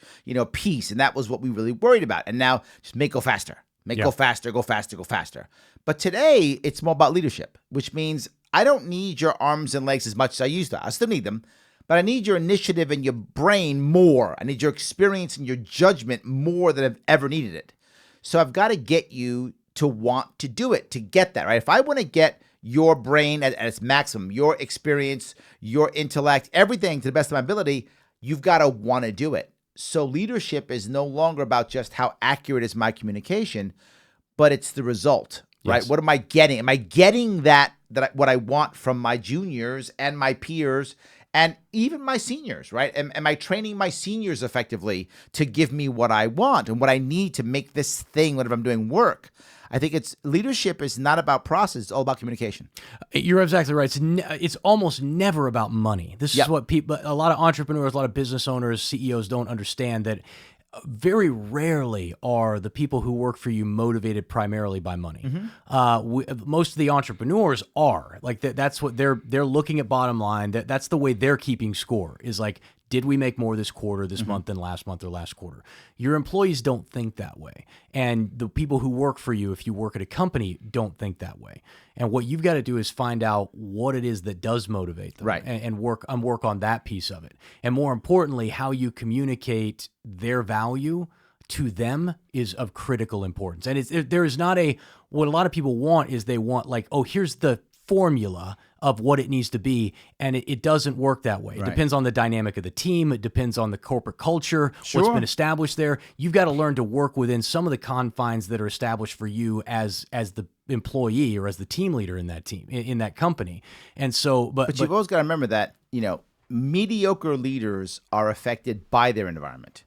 piece. And that was what we really worried about. And now just go faster, go faster, go faster, go faster. But today it's more about leadership, which means I don't need your arms and legs as much as I used to. I still need them, but I need your initiative and your brain more. I need your experience and your judgment more than I've ever needed it. So I've got to get you to want to do it, to get that, right? If I want to get your brain at its maximum, your experience, your intellect, everything to the best of my ability, you've got to want to do it. So leadership is no longer about just how accurate is my communication, but it's the result, right? Yes. What am I getting? Am I getting what I want from my juniors and my peers and even my seniors, right? Am I training my seniors effectively to give me what I want and what I need to make this thing, whatever I'm doing, work? I think leadership is not about process. It's all about communication. You're exactly right. It's almost never about money. This is what a lot of entrepreneurs, a lot of business owners, CEOs don't understand, that very rarely are the people who work for you motivated primarily by money. Mm-hmm. Most of the entrepreneurs are like that. That's what they're looking at bottom line. That's the way they're keeping score, is like, did we make more this quarter, this month than last month or last quarter? Your employees don't think that way. And the people who work for you, if you work at a company, don't think that way. And what you've got to do is find out what it is that does motivate them, right, and work on that piece of it. And more importantly, how you communicate their value to them is of critical importance. And there is not what a lot of people want is they want like, oh, here's the formula of what it needs to be, and it doesn't work that way. It depends on the dynamic of the team. It depends on the corporate culture, what's been established there. You've got to learn to work within some of the confines that are established for you as the employee or as the team leader in that team, in that company. And so, but you've always got to remember that, mediocre leaders are affected by their environment.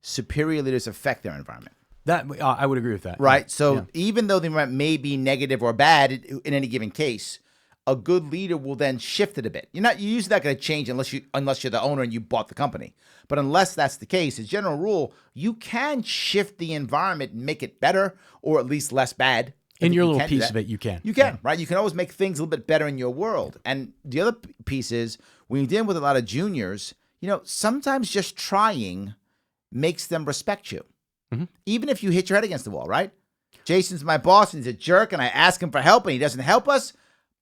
Superior leaders affect their environment. That I would agree with that. Right. So even though the environment may be negative or bad in any given case, a good leader will then shift it a bit. You're usually not going to change unless you're the owner and you bought the company. But unless that's the case, as a general rule, you can shift the environment and make it better or at least less bad. In your little piece of it, you can. You can, right? You can always make things a little bit better in your world. And the other piece is when you're dealing with a lot of juniors, sometimes just trying makes them respect you. Mm-hmm. Even if you hit your head against the wall, right? Jason's my boss and he's a jerk and I ask him for help and he doesn't help us.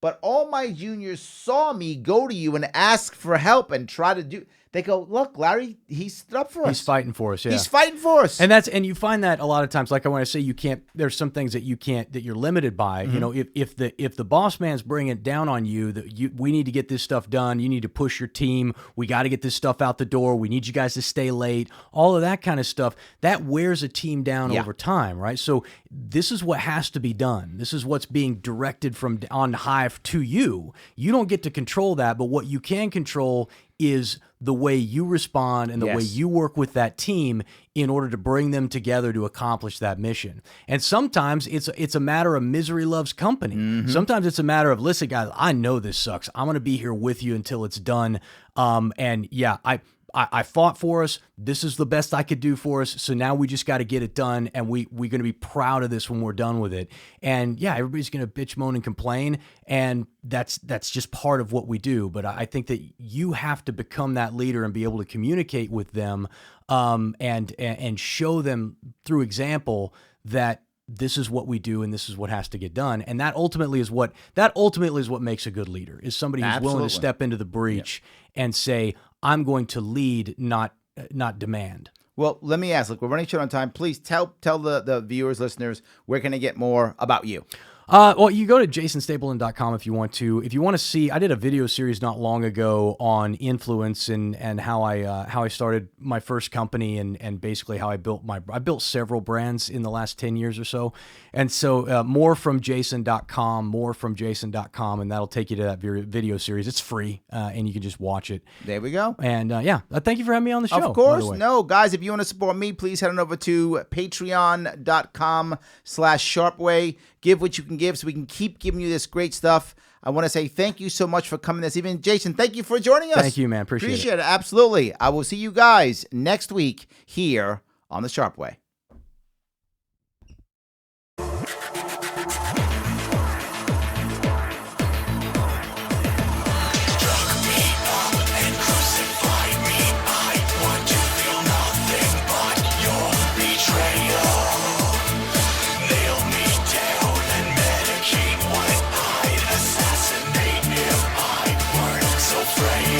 But all my juniors saw me go to you and ask for help and try to do. They go, look, Larry, he stood up for us. He's fighting for us. Yeah, he's fighting for us. And you find that a lot of times. Like I want to say, you can't. There's some things that you can't, that you're limited by. Mm-hmm. If the boss man's bringing it down on you, we need to get this stuff done. You need to push your team. We got to get this stuff out the door. We need you guys to stay late. All of that kind of stuff that wears a team down over time, right? So this is what has to be done. This is what's being directed from on high to you. You don't get to control that, but what you can control is the way you respond and the way you work with that team in order to bring them together to accomplish that mission. And sometimes it's a matter of misery loves company. Mm-hmm. Sometimes it's a matter of, listen, guys, I know this sucks. I'm going to be here with you until it's done. I fought for us. This is the best I could do for us. So now we just got to get it done, and we're going to be proud of this when we're done with it. And yeah, everybody's going to bitch, moan, and complain, and that's just part of what we do. But I think that you have to become that leader and be able to communicate with them, and show them through example that this is what we do and this is what has to get done. And that ultimately is what makes a good leader, is somebody who's willing to step into the breach and say, I'm going to lead, not demand. Well, let me ask, look, we're running short on time. Please tell the viewers, listeners, where can they get more about you? Well, you go to jasonstapleton.com if you want to. If you want to see, I did a video series not long ago on influence and how I started my first company and basically how I built several brands in the last 10 years or so. And so more from jason.com, and that'll take you to that video series. It's free, and you can just watch it. There we go. And thank you for having me on the show. Of course. No, guys, if you want to support me, please head on over to patreon.com/Sharpe Way. Give what you can give so we can keep giving you this great stuff. I want to say thank you so much for coming this evening. Jason, thank you for joining us. Thank you, man. Appreciate it. Absolutely. I will see you guys next week here on the Sharpe Way. Frail.